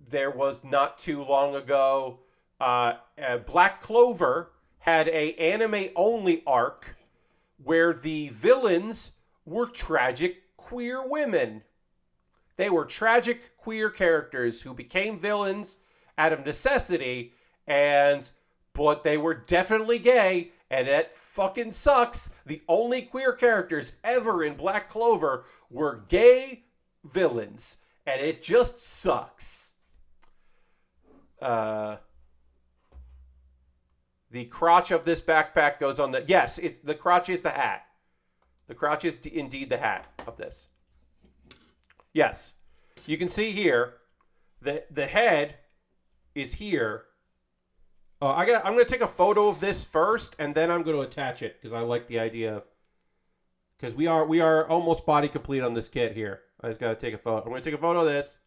there was not too long ago, Black Clover had a anime only arc where the villains were tragic queer women. They were tragic queer characters who became villains out of necessity, but they were definitely gay, and that fucking sucks. The only queer characters ever in Black Clover were gay villains, and it just sucks. The crotch of this backpack goes on the... Yes, the crotch is the hat. The crotch is indeed the hat of this. Yes. You can see here, the head is here. I'm going to take a photo of this first, and then I'm going to attach it, because I like the idea of... Because we are almost body complete on this kit here. I just got to take a photo. I'm going to take a photo of this.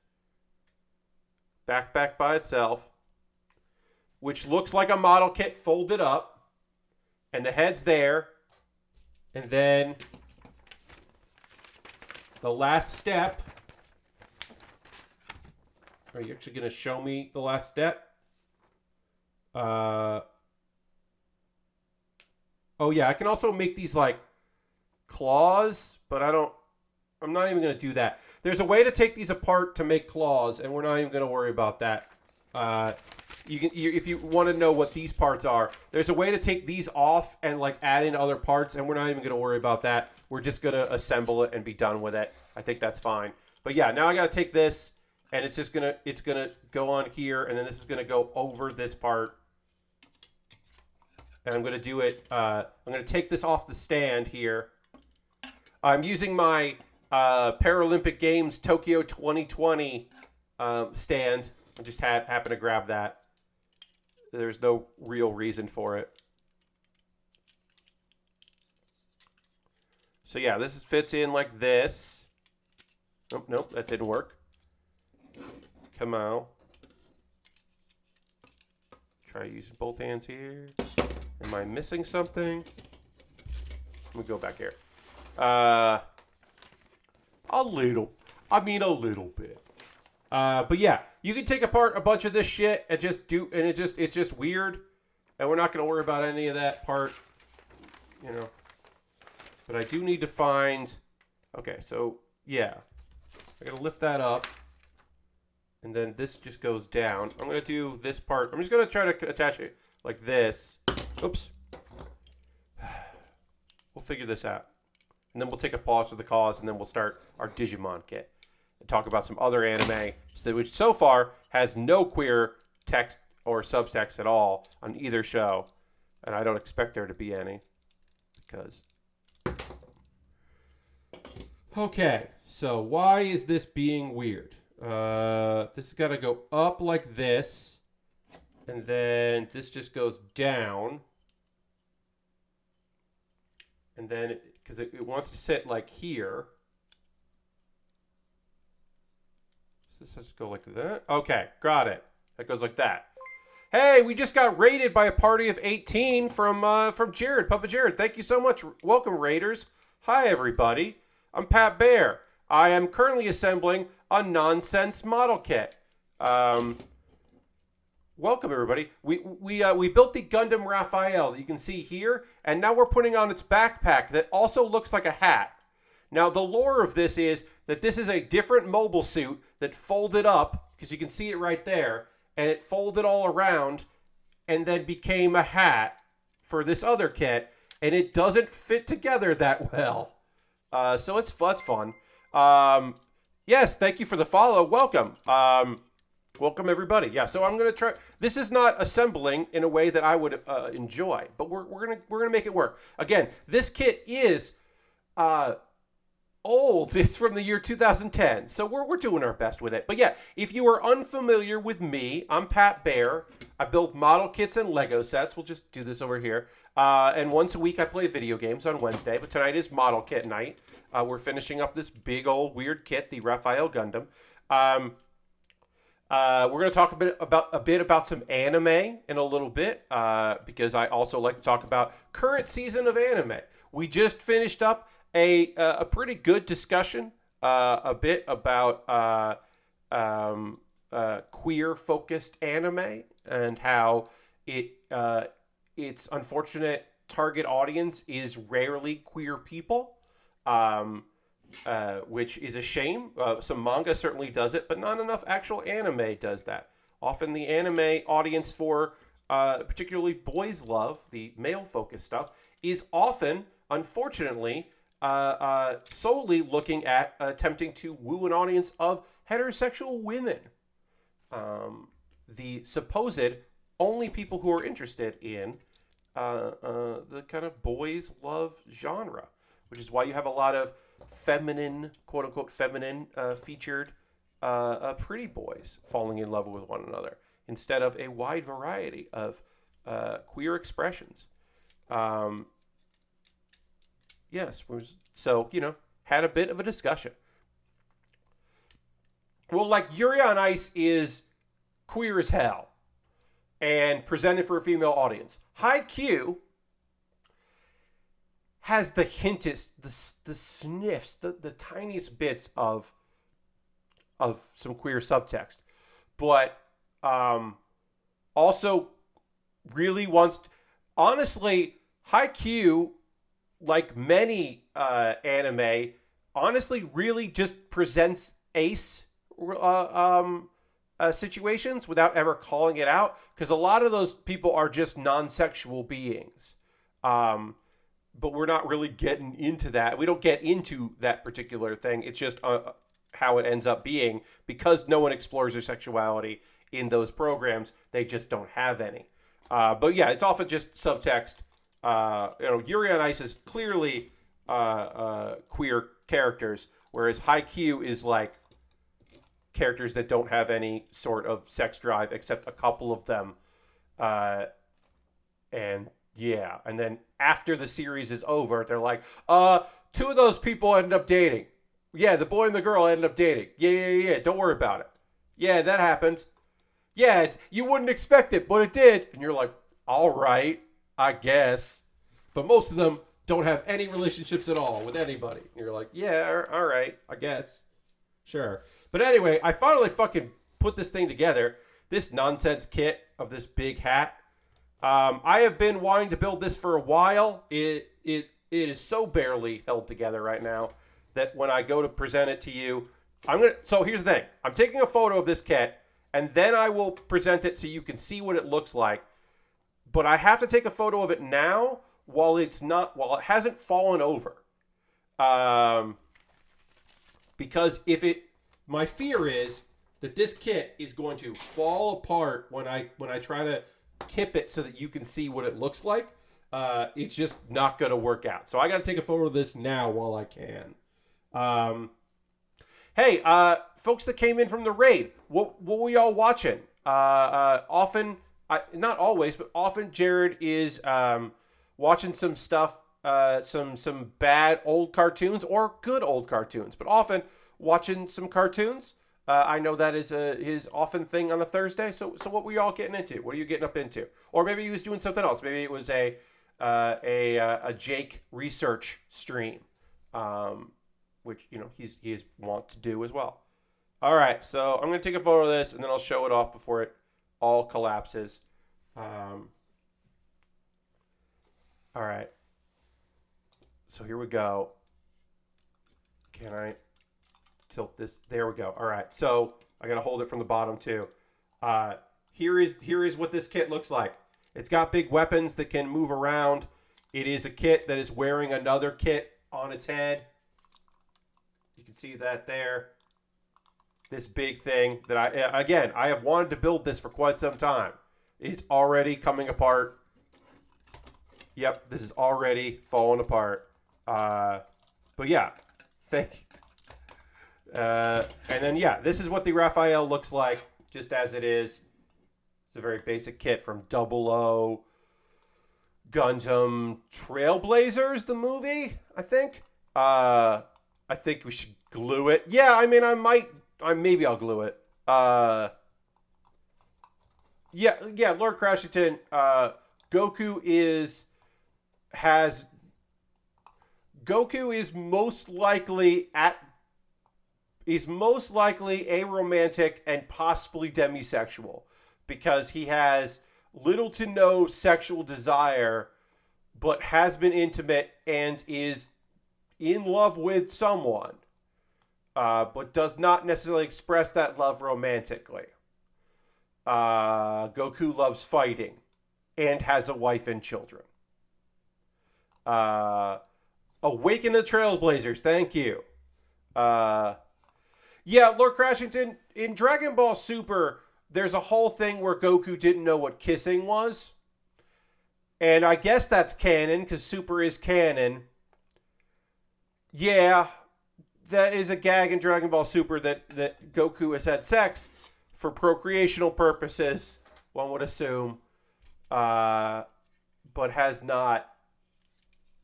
Backpack by itself, which looks like a model kit folded up, and the head's there, and then the last step. Are you actually going to show me the last step? Oh yeah, I can also make these like claws, but I'm not even going to do that. There's a way to take these apart to make claws, and we're not even going to worry about that. If you want to know what these parts are, there's a way to take these off and like add in other parts, and we're not even going to worry about that. We're just going to assemble it and be done with it. I think that's fine. But yeah, now I got to take this, and it's going to go on here, and then this is going to go over this part. And I'm going to do it, I'm going to take this off the stand here. I'm using my Paralympic Games Tokyo 2020 stand. I just happened to grab that. There's no real reason for it. So yeah, this fits in like this. Nope, that didn't work. Come on. Try using both hands here. Am I missing something? Let me go back here. A little bit. But yeah, you can take apart a bunch of this shit and it's just weird. And we're not going to worry about any of that part, you know. But I do need to find, okay, so yeah, I got to lift that up. And then this just goes down. I'm going to do this part. I'm just going to try to attach it like this. Oops. We'll figure this out. And then we'll take a pause for the cause, and then we'll start our Digimon kit. And talk about some other anime, which so far has no queer text or subtext at all on either show. And I don't expect there to be any. Because... Okay, so why is this being weird? This has got to go up like this. And then this just goes down. And then, because it wants to sit like here. So this has to go like that. Okay, got it. That goes like that. Hey, we just got raided by a party of 18 from Jared, Papa Jared. Thank you so much. Welcome, Raiders. Hi, everybody. I'm Pat Bear. I am currently assembling a nonsense model kit. Welcome, everybody. We built the Gundam Raphael that you can see here, and now we're putting on its backpack that also looks like a hat. Now, the lore of this is that this is a different mobile suit that folded up, because you can see it right there, and it folded all around and then became a hat for this other kit, and it doesn't fit together that well. So it's fun. Yes, thank you for the follow. Welcome. Welcome, everybody. Yeah, so I'm going to try. This is not assembling in a way that I would enjoy, but we're gonna make it work. Again, this kit is old. It's from the year 2010. So we're doing our best with it. But yeah, if you are unfamiliar with me, I'm Pat Baer. I build model kits and Lego sets. We'll just do this over here. And once a week I play video games on Wednesday. But tonight is model kit night. We're finishing up this big old weird kit, the Raphael Gundam. We're going to talk a bit about some anime in a little bit because I also like to talk about current season of anime. We just finished up a pretty good discussion a bit about queer focused anime and how its unfortunate target audience is rarely queer people. Which is a shame. Some manga certainly does it, but not enough actual anime does that. Often the anime audience for particularly boys love, the male-focused stuff, is often, unfortunately, solely looking at attempting to woo an audience of heterosexual women. The supposed only people who are interested in the kind of boys love genre, which is why you have a lot of feminine, quote unquote, feminine featured pretty boys falling in love with one another instead of a wide variety of queer expressions. Yes, so, had a bit of a discussion. Well, like Yuri on Ice is queer as hell and presented for a female audience. Haikyuu has the hintest, the sniffs, the tiniest bits of some queer subtext, but also really wants. Honestly, Haikyuu, like many anime, honestly really just presents ace situations without ever calling it out, because a lot of those people are just non-sexual beings. But we're not really getting into that. We don't get into that particular thing. It's just how it ends up being, because no one explores their sexuality in those programs. They just don't have any. But yeah, it's often just subtext. Yuri on Ice is clearly queer characters, whereas Haikyuu is like characters that don't have any sort of sex drive except a couple of them. And then after the series is over, they're like, two of those people ended up dating. Yeah, the boy and the girl ended up dating. Yeah. Don't worry about it. Yeah, that happened. Yeah, you wouldn't expect it, but it did. And you're like, all right, I guess. But most of them don't have any relationships at all with anybody. And you're like, yeah, all right, I guess. Sure. But anyway, I finally fucking put this thing together. This nonsense kit of this big hat. I have been wanting to build this for a while. It is so barely held together right now that when I go to present it to you, so here's the thing. I'm taking a photo of this kit, and then I will present it so you can see what it looks like. But I have to take a photo of it now while it hasn't fallen over. Because my fear is that this kit is going to fall apart when I try to tip it so that you can see what it looks like. It's just not going to work out. So I got to take a photo of this now while I can. Hey, folks that came in from the raid, what were y'all watching? Often, not always, but often Jared is watching some stuff, some bad old cartoons or good old cartoons, but often watching some cartoons. I know that is his often thing on a Thursday. So what were y'all getting into? What are you getting up into? Or maybe he was doing something else. Maybe it was a Jake research stream, which he's wont to do as well. All right, so I'm gonna take a photo of this and then I'll show it off before it all collapses. All right, so here we go. Can I tilt this? There we go. All right, so I gotta hold it from the bottom too. Here is what this kit looks like. It's got big weapons that can move around. It is a kit that is wearing another kit on its head. You can see that there. This big thing that I have wanted to build this for quite some time. It's already coming apart. Yep, this is already falling apart. But yeah, Think. And then, yeah, this is what the Raphael looks like, just as it is. It's a very basic kit from Double O Gundam Trailblazers, the movie, I think. I think we should glue it. Yeah, I mean, maybe I'll glue it. Yeah, Lord Crashington, Goku is most likely aromantic and possibly demisexual because he has little to no sexual desire, but has been intimate and is in love with someone, but does not necessarily express that love romantically. Goku loves fighting and has a wife and children. Awaken the Trailblazers, thank you. Yeah, Lord Crashington, in Dragon Ball Super, there's a whole thing where Goku didn't know what kissing was. And I guess that's canon, because Super is canon. Yeah, that is a gag in Dragon Ball Super that Goku has had sex for procreational purposes, one would assume, but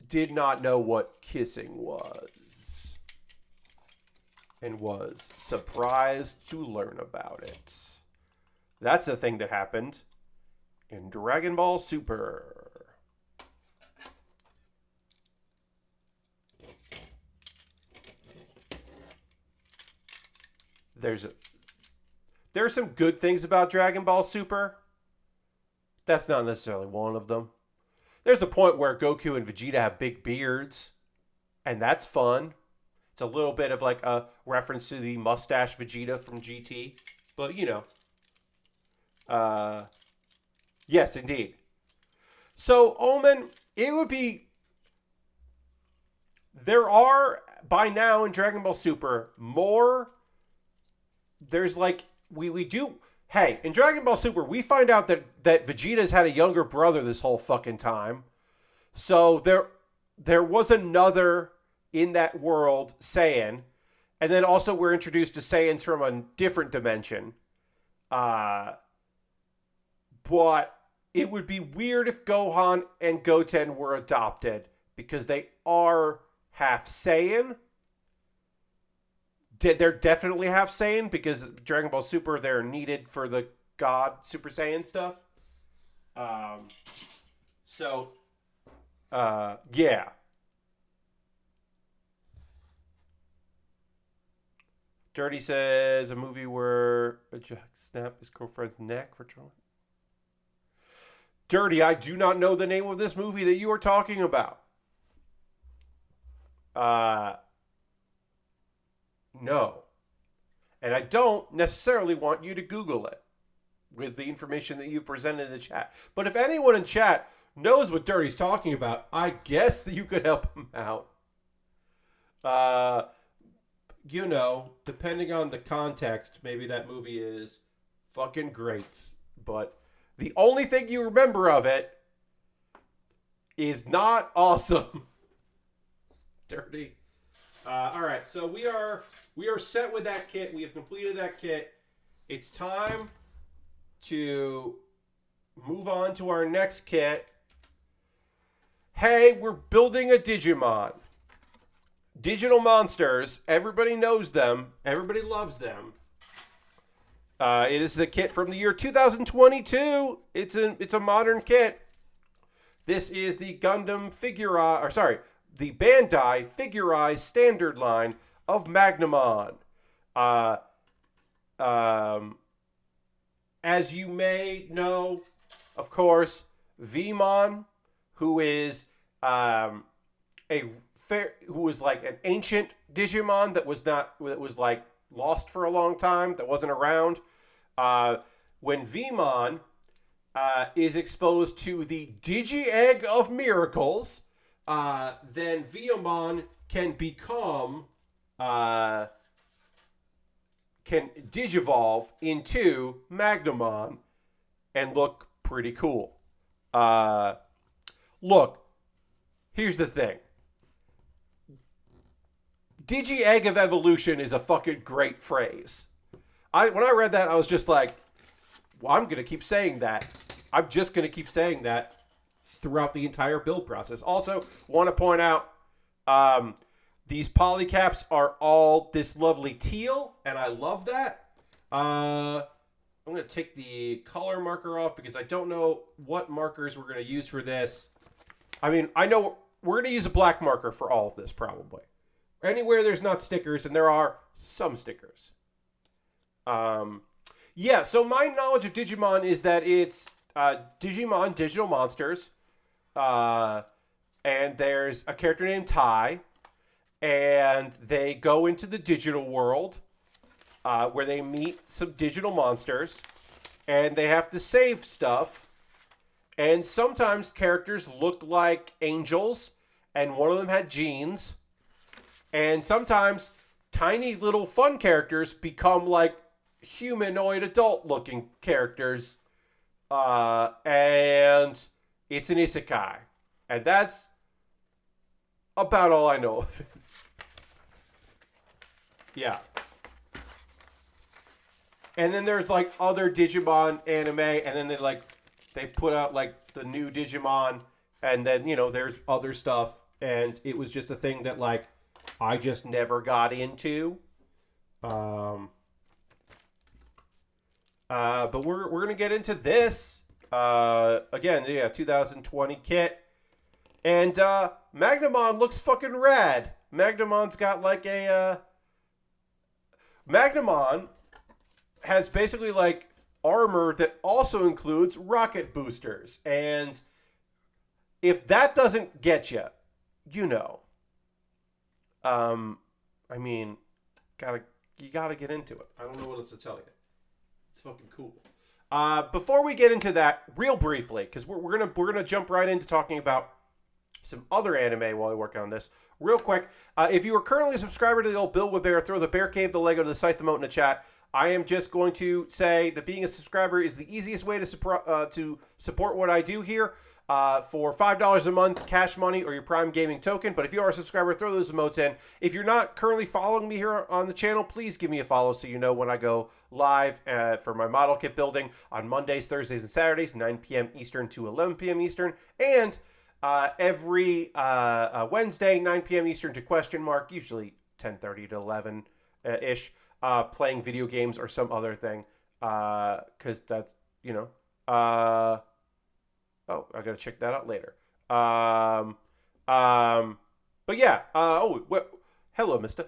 did not know what kissing was, and was surprised to learn about it. That's the thing that happened in Dragon Ball Super. There are some good things about Dragon Ball Super. That's not necessarily one of them. There's a point where Goku and Vegeta have big beards, and that's fun. It's a little bit of like a reference to the mustache Vegeta from GT, but yes, indeed. So, Omen, it would be... There are, by now in Dragon Ball Super, more... There's like... We do... Hey, in Dragon Ball Super, we find out that Vegeta's had a younger brother this whole fucking time. So, there was another in that world Saiyan. And then also we're introduced to Saiyans from a different dimension. But it would be weird if Gohan and Goten were adopted because they are half Saiyan. They're definitely half Saiyan because Dragon Ball Super, they're needed for the God Super Saiyan stuff. Yeah. Dirty says a movie where a Jack snapped his girlfriend's neck for trolling. Dirty, I do not know the name of this movie that you are talking about. No. And I don't necessarily want you to Google it with the information that you've presented in the chat. But if anyone in chat knows what Dirty's talking about, I guess that you could help him out. Depending on the context, maybe that movie is fucking great. But the only thing you remember of it is not awesome. Dirty. All right, so we are set with that kit. We have completed that kit. It's time to move on to our next kit. Hey, we're building a Digimon. Digital monsters. Everybody knows them. Everybody loves them. It is the kit from the year 2022. It's a modern kit. This is the Gundam the Bandai Figurized Standard line of Magnamon. As you may know, of course, Vmon, who is who was like an ancient Digimon that was like lost for a long time, that wasn't around. When Vmon is exposed to the Digi-Egg of Miracles, then Viamon can become can digivolve into Magnamon and look pretty cool. Look, here's the thing. Digi-Egg of Evolution is a fucking great phrase. When I read that, I was just like, well, I'm going to keep saying that. I'm just going to keep saying that throughout the entire build process. Also, want to point out, these polycaps are all this lovely teal, and I love that. I'm going to take the color marker off because I don't know what markers we're going to use for this. I mean, I know we're going to use a black marker for all of this, probably. Anywhere there's not stickers, and there are some stickers. Yeah, so my knowledge of Digimon is that it's Digimon Digital Monsters, and there's a character named Tai, and they go into the digital world, where they meet some digital monsters, and they have to save stuff, and sometimes characters look like angels, and one of them had jeans, and sometimes tiny little fun characters become like humanoid adult-looking characters, and it's an isekai, and that's about all I know of it. Yeah. And then there's like other Digimon anime, and then they put out like the new Digimon, and then, you know, there's other stuff, and it was just a thing that like I just never got into. But we're gonna get into this. Again, yeah, 2020 kit. And Magnamon looks fucking rad. Magnamon's got like a Magnamon has basically like armor that also includes rocket boosters. And if that doesn't get you, you know. I mean, you gotta get into it. I don't know what else to tell you. It's fucking cool. Before we get into that, real briefly, because we're gonna jump right into talking about some other anime while we work on this. Real quick, if you are currently a subscriber to the old Build With Baer, throw the Bear Cave, the Lego, the site, the moat in the chat. I am just going to say that being a subscriber is the easiest way to support what I do here. For $5 a month, cash money, or your Prime Gaming token. But if you are a subscriber, throw those emotes in. If you're not currently following me here on the channel, please give me a follow so you know when I go live for my model kit building on Mondays, Thursdays, and Saturdays, 9 p.m. Eastern to 11 p.m. Eastern. And every Wednesday, 9 p.m. Eastern to question mark, usually 10:30 to 11-ish, playing video games or some other thing. Because that's, you know... Oh, I gotta check that out later. But yeah. Hello, Mister.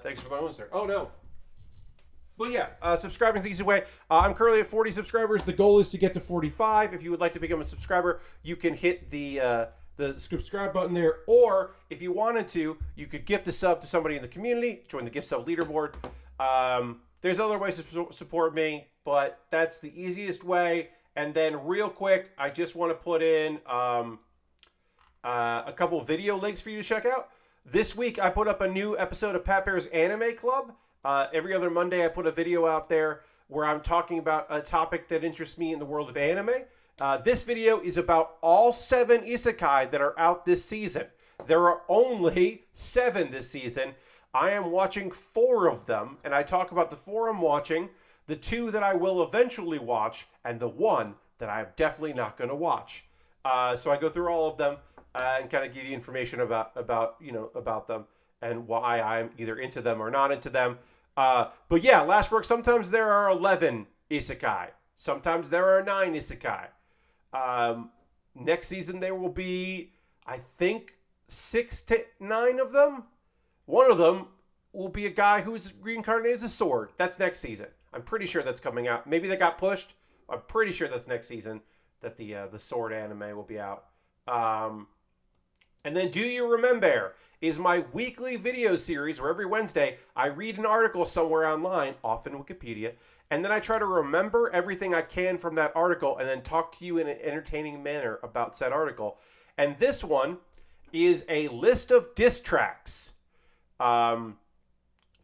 Thanks for joining us there. Oh no. But yeah, subscribing is the easy way. I'm currently at 40 subscribers. The goal is to get to 45. If you would like to become a subscriber, you can hit the subscribe button there, or if you wanted to, you could gift a sub to somebody in the community. Join the gift sub leaderboard. There's other ways to support me, but that's the easiest way. And then real quick, I just want to put in a couple video links for you to check out. This week, I put up a new episode of Pat Bear's Anime Club. Every other Monday, I put a video out there where I'm talking about a topic that interests me in the world of anime. This video is about all 7 isekai that are out this season. There are only 7 this season. I am watching 4 of them, and I talk about the 4 I'm watching, the 2 that I will eventually watch, and the 1 that I'm definitely not going to watch. So I go through all of them and kind of give you information about them and why I'm either into them or not into them. But yeah, Lashbrook, sometimes there are 11 isekai. Sometimes there are 9 isekai. Next season there will be, I think, 6 to 9 of them. One of them will be a guy who's reincarnated as a sword. That's next season. I'm pretty sure that's coming out. Maybe they got pushed. I'm pretty sure that's next season that the sword anime will be out. And then Do You Remembaer is my weekly video series where every Wednesday I read an article somewhere online, often Wikipedia, and then I try to remember everything I can from that article and then talk to you in an entertaining manner about said article. And this one is a list of diss tracks from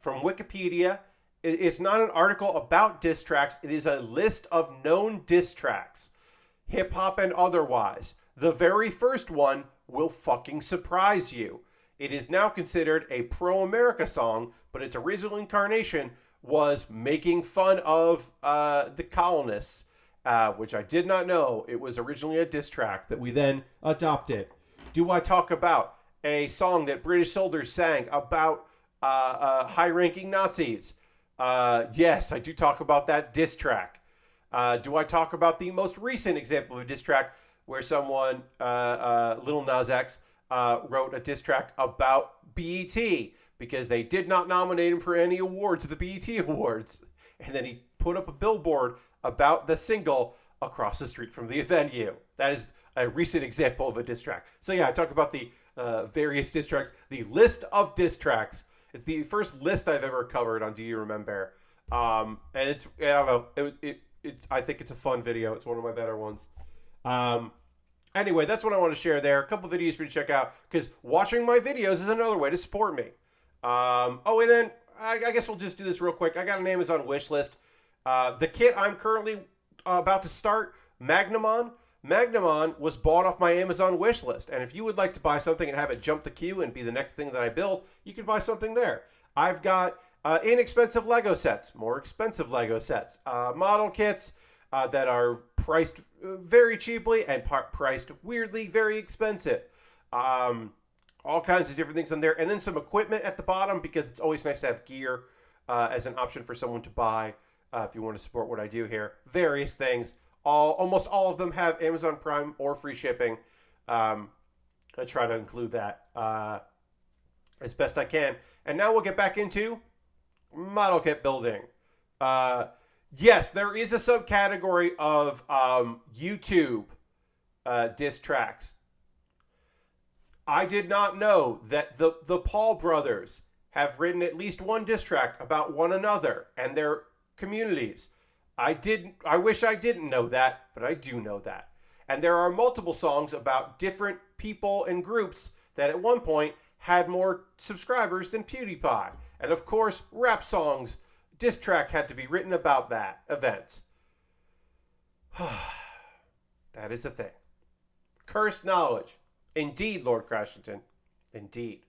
Wikipedia. It's not an article about diss tracks. It is a list of known diss tracks, hip-hop and otherwise. The very first one will fucking surprise you. It is now considered a pro-America song, but its original incarnation was making fun of the colonists, which I did not know. It was originally a diss track that we then adopted. Do I talk about a song that British soldiers sang about high-ranking Nazis? Yes, I do talk about that diss track. Do I talk about the most recent example of a diss track where someone, Lil Nas X, wrote a diss track about BET because they did not nominate him for any awards at the BET Awards. And then he put up a billboard about the single across the street from the venue. That is a recent example of a diss track. So yeah, I talk about the various diss tracks, the list of diss tracks. It's the first list I've ever covered on Do You Remembaer? And it's, I don't know, I think it's a fun video. It's one of my better ones. Anyway, that's what I want to share there. A couple videos for you to check out, because watching my videos is another way to support me. And then I guess we'll just do this real quick. I got an Amazon wish list. The kit I'm currently about to start, Magnamon. Magnamon was bought off my Amazon wish list. And if you would like to buy something and have it jump the queue and be the next thing that I build, you can buy something there. I've got inexpensive Lego sets, more expensive Lego sets, model kits that are priced very cheaply and priced weirdly very expensive. All kinds of different things on there. And then some equipment at the bottom, because it's always nice to have gear as an option for someone to buy if you want to support what I do here. Various things. Almost all of them have Amazon Prime or free shipping. I try to include that as best I can. And now we'll get back into model kit building. Yes, there is a subcategory of YouTube diss tracks. I did not know that the Paul brothers have written at least one diss track about one another and their communities. I wish I didn't know that, but I do know that. And there are multiple songs about different people and groups that at one point had more subscribers than PewDiePie. And of course, rap songs, diss track had to be written about that event. That is a thing. Cursed knowledge. Indeed, Lord Crashington. Indeed.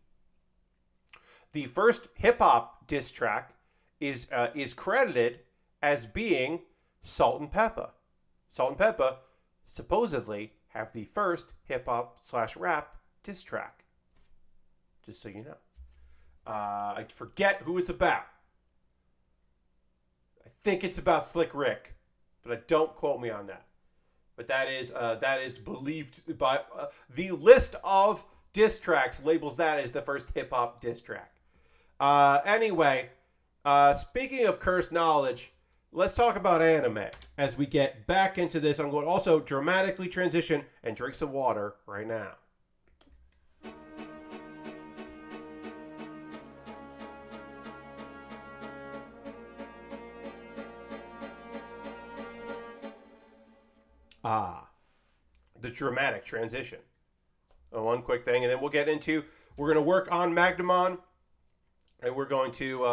The first hip-hop diss track is credited as being Salt and Peppa. Salt and Peppa supposedly have the first hip-hop/rap diss track. Just so you know. I forget who it's about. I think it's about Slick Rick, but don't quote me on that. But that is believed by the list of diss tracks labels that as the first hip-hop diss track. Anyway, speaking of cursed knowledge, let's talk about anime as we get back into this. I'm going to also dramatically transition and drink some water right now. The dramatic transition. One quick thing, and then we'll get into, we're going to work on Magnamon, and we're going to,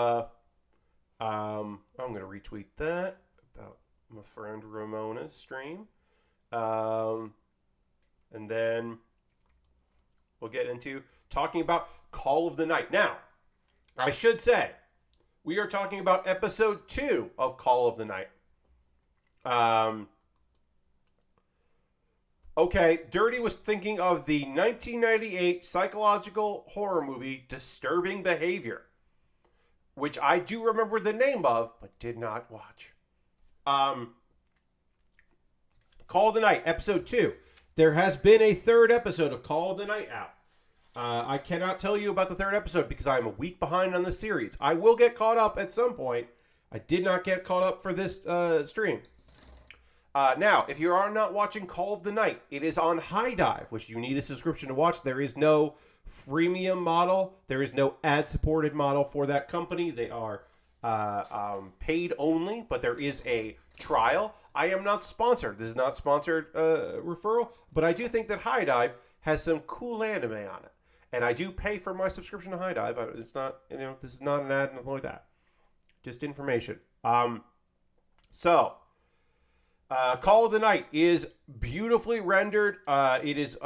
I'm going to retweet that about my friend Ramona's stream. And then we'll get into talking about Call of the Night. Now, I should say, we are talking about episode 2 of Call of the Night. Okay, Dirty was thinking of the 1998 psychological horror movie Disturbing Behavior, which I do remember the name of, but did not watch. Call of the Night, episode 2. There has been a third episode of Call of the Night out. I cannot tell you about the third episode because I'm a week behind on the series. I will get caught up at some point. I did not get caught up for this stream. Now, if you are not watching Call of the Night, it is on High Dive, which you need a subscription to watch. There is no freemium model. There is no ad-supported model for that company. They are paid only, but there is a trial. I am not sponsored. This is not sponsored referral, but I do think that High Dive has some cool anime on it. And I do pay for my subscription to High Dive. It's not, this is not an ad, nothing like that. Just information. Call of the Night is beautifully rendered. It is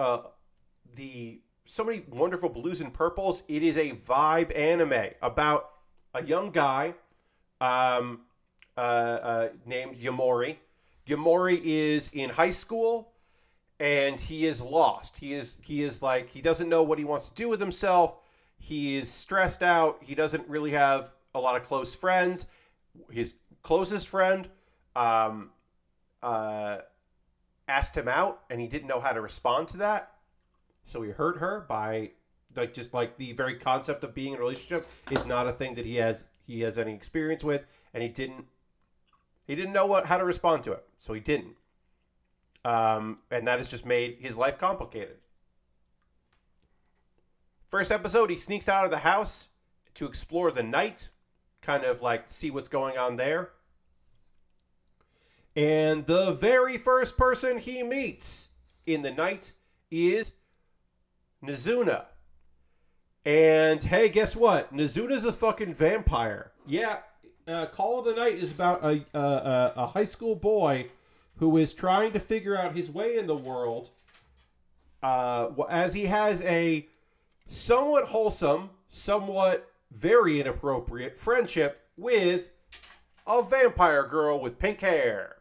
the so many wonderful blues and purples. It is a vibe anime about a young guy um, named Yamori. Yamori is in high school and he is lost. He is like he doesn't know what he wants to do with himself. He is stressed out. He doesn't really have a lot of close friends. His closest friend um, asked him out, and he didn't know how to respond to that. So he hurt her by just like the very concept of being in a relationship is not a thing that he has any experience with, and he didn't know how to respond to it, so he didn't. And that has just made his life complicated. First episode, he sneaks out of the house to explore the night, kind of like see what's going on there. And the very first person he meets in the night is Nizuna. And hey, guess what? Nizuna's a fucking vampire. Yeah, Call of the Night is about a high school boy who is trying to figure out his way in the world as he has a somewhat wholesome, somewhat very inappropriate friendship with a vampire girl with pink hair.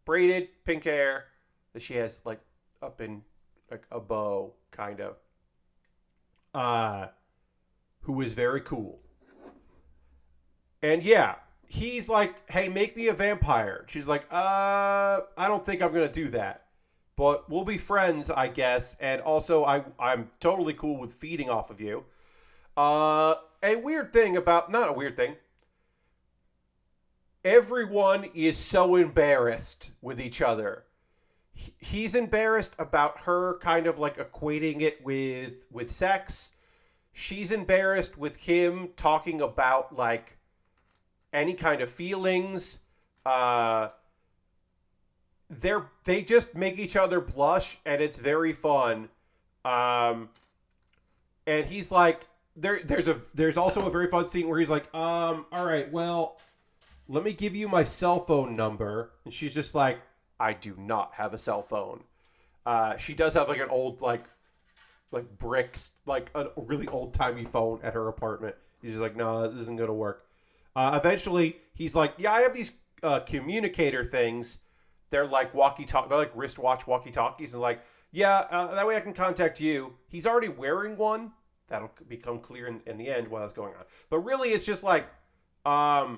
Braided pink hair that she has like up in like a bow, kind of. Who is very cool. And yeah, he's like, hey, make me a vampire. She's like, I don't think I'm going to do that. But we'll be friends, I guess. And also, I'm totally cool with feeding off of you. A weird thing about, not a weird thing. Everyone is so embarrassed with each other. He's embarrassed about her kind of like equating it with sex. She's embarrassed with him talking about like any kind of feelings. They just make each other blush, and it's very fun. And he's like, there's also a very fun scene where he's like, all right, well, let me give you my cell phone number. And she's just like, I do not have a cell phone. She does have like an old like bricks, like a really old timey phone at her apartment. He's just like, no, this isn't gonna work. Eventually, he's like, yeah, I have these communicator things. They're like they're like wristwatch walkie-talkies, and like, yeah, that way I can contact you. He's already wearing one. That'll become clear in the end what was going on. But really, it's just like, yeah,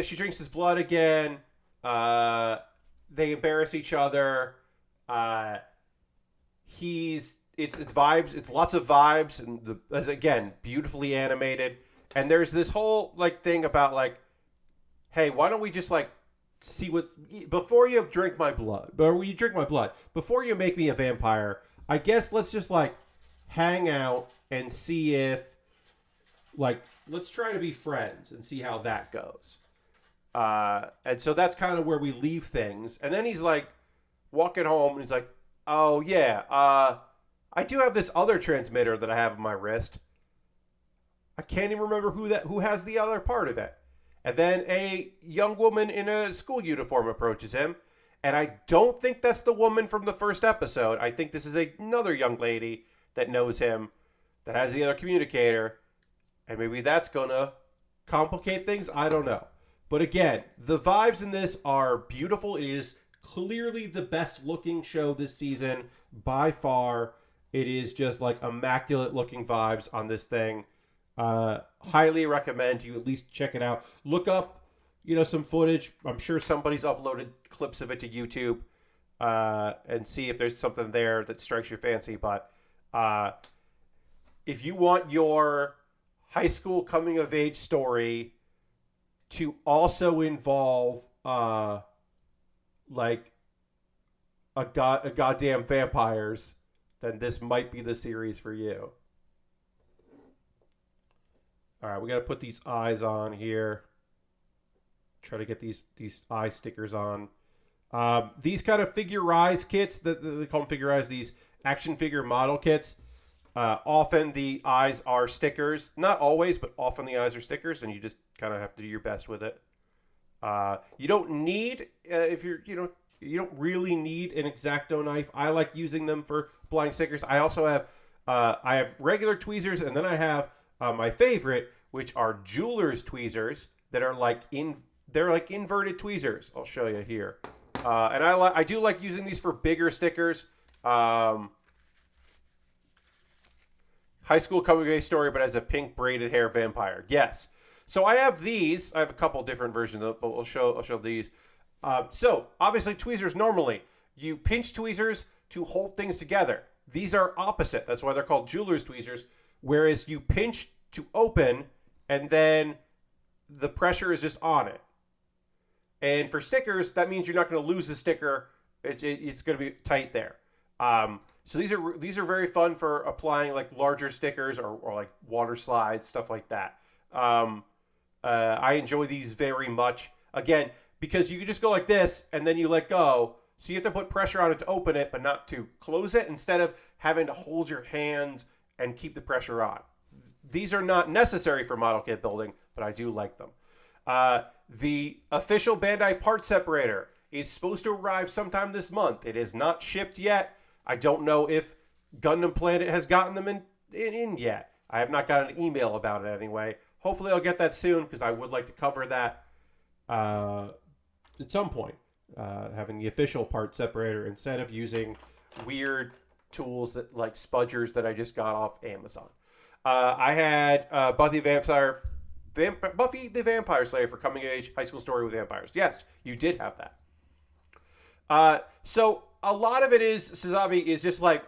she drinks his blood again. They embarrass each other. It's vibes. It's lots of vibes, and again, beautifully animated. And there's this whole like thing about like, hey, why don't we just like see what before you drink my blood, before you make me a vampire? I guess let's just like hang out and see if like let's try to be friends and see how that goes. And so that's kind of where we leave things. And then he's like walking home and he's like, oh yeah, I do have this other transmitter that I have on my wrist. I can't even remember who has the other part of it. And then a young woman in a school uniform approaches him. And I don't think that's the woman from the first episode. I think this is another young lady that knows him, that has the other communicator. And maybe that's going to complicate things. I don't know. But again, the vibes in this are beautiful. It is clearly the best looking show this season by far. It is just like immaculate looking vibes on this thing. Highly recommend you at least check it out. Look up, some footage. I'm sure somebody's uploaded clips of it to YouTube, and see if there's something there that strikes your fancy. But if you want your high school coming of age story to also involve like a goddamn vampires, then this might be the series for you. All right, we got to put these eyes on here. Try to get these eye stickers on. These kind of figure eyes kits, that they call them figure eyes, these action figure model kits, often the eyes are stickers. Not always, but often the eyes are stickers, and you just kind of have to do your best with it. You don't need, you don't really need an X-Acto knife. I like using them for applying stickers. I also have I have regular tweezers, and then I have my favorite, which are jeweler's tweezers that are they're like inverted tweezers. I'll show you here. And I do like using these for bigger stickers. High school coming of age story, but as a pink braided hair vampire. Yes. So I have these. I have a couple different versions, but I'll show these. So obviously tweezers, normally you pinch tweezers to hold things together. These are opposite. That's why they're called jeweler's tweezers. Whereas you pinch to open, and then the pressure is just on it. And for stickers, that means you're not going to lose the sticker. It's going to be tight there. So these are very fun for applying like larger stickers or like water slides, stuff like that. I enjoy these very much. Again, because you can just go like this and then you let go. So you have to put pressure on it to open it, but not to close it, instead of having to hold your hand and keep the pressure on. These are not necessary for model kit building, but I do like them. The official Bandai part separator is supposed to arrive sometime this month. It is not shipped yet. I don't know if Gundam Planet has gotten them in yet. I have not got an email about it anyway. Hopefully I'll get that soon, because I would like to cover that at some point. Having the official part separator instead of using weird tools that like spudgers that I just got off Amazon. I had Buffy the Vampire Slayer for coming of age high school story with vampires. Yes, you did have that. So a lot of it is, Suzabi, is just like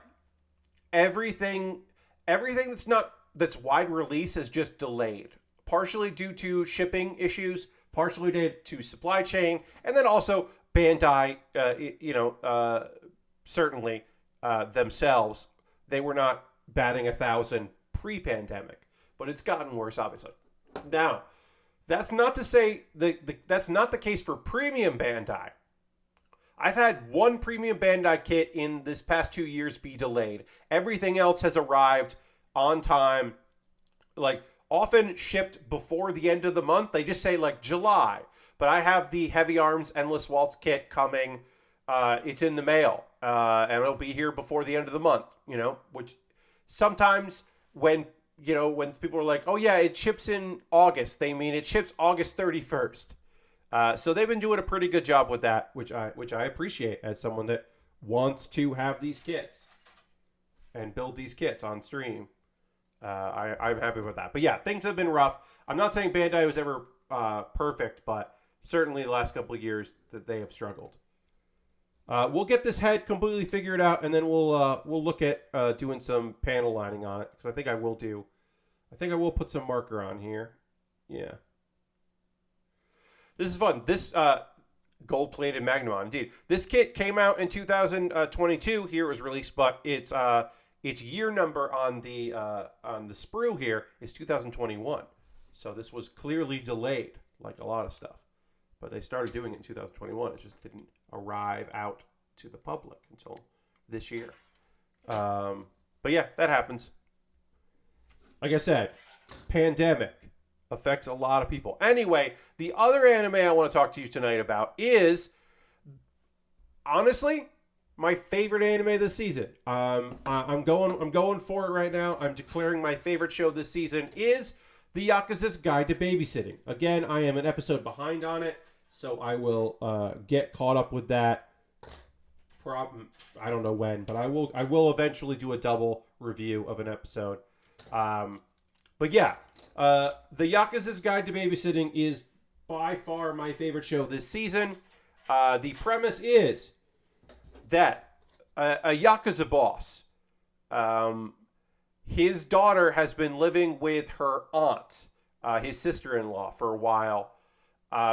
everything that's wide release is just delayed, partially due to shipping issues, partially due to supply chain, and then also Bandai, certainly themselves, they were not batting 1,000 pre-pandemic, but it's gotten worse, obviously. Now, that's not to say that's not the case for premium Bandai. I've had one premium Bandai kit in this past 2 years be delayed. Everything else has arrived on time, like often shipped before the end of the month. They just say like July. But I have the Heavy Arms Endless Waltz kit coming. It's in the mail, and it'll be here before the end of the month. Which sometimes when people are like, "Oh yeah, it ships in August," they mean it ships August 31st. So they've been doing a pretty good job with that, which I appreciate as someone that wants to have these kits and build these kits on stream. I'm happy with that. But yeah, things have been rough. I'm not saying Bandai was ever perfect, but certainly the last couple of years that they have struggled. We'll get this head completely figured out, and then we'll look at doing some panel lining on it, because I think I will put some marker on here. Yeah. This is fun. This gold-plated Magnamon, indeed. This kit came out in 2022. Here it was released, but its year number on the sprue here is 2021. So this was clearly delayed, like a lot of stuff. But they started doing it in 2021. It just didn't arrive out to the public until this year. But yeah, that happens. Like I said, pandemic affects a lot of people. Anyway, the other anime I want to talk to you tonight about is, honestly, my favorite anime this season. I'm going for it right now. I'm declaring my favorite show this season is The Yakuza's Guide to Babysitting. Again, I am an episode behind on it, so I will get caught up with that. I don't know when, but I will eventually do a double review of an episode. But yeah, The Yakuza's Guide to Babysitting is by far my favorite show this season. The premise is that a Yakuza boss, his daughter has been living with her aunt, his sister-in-law, for a while,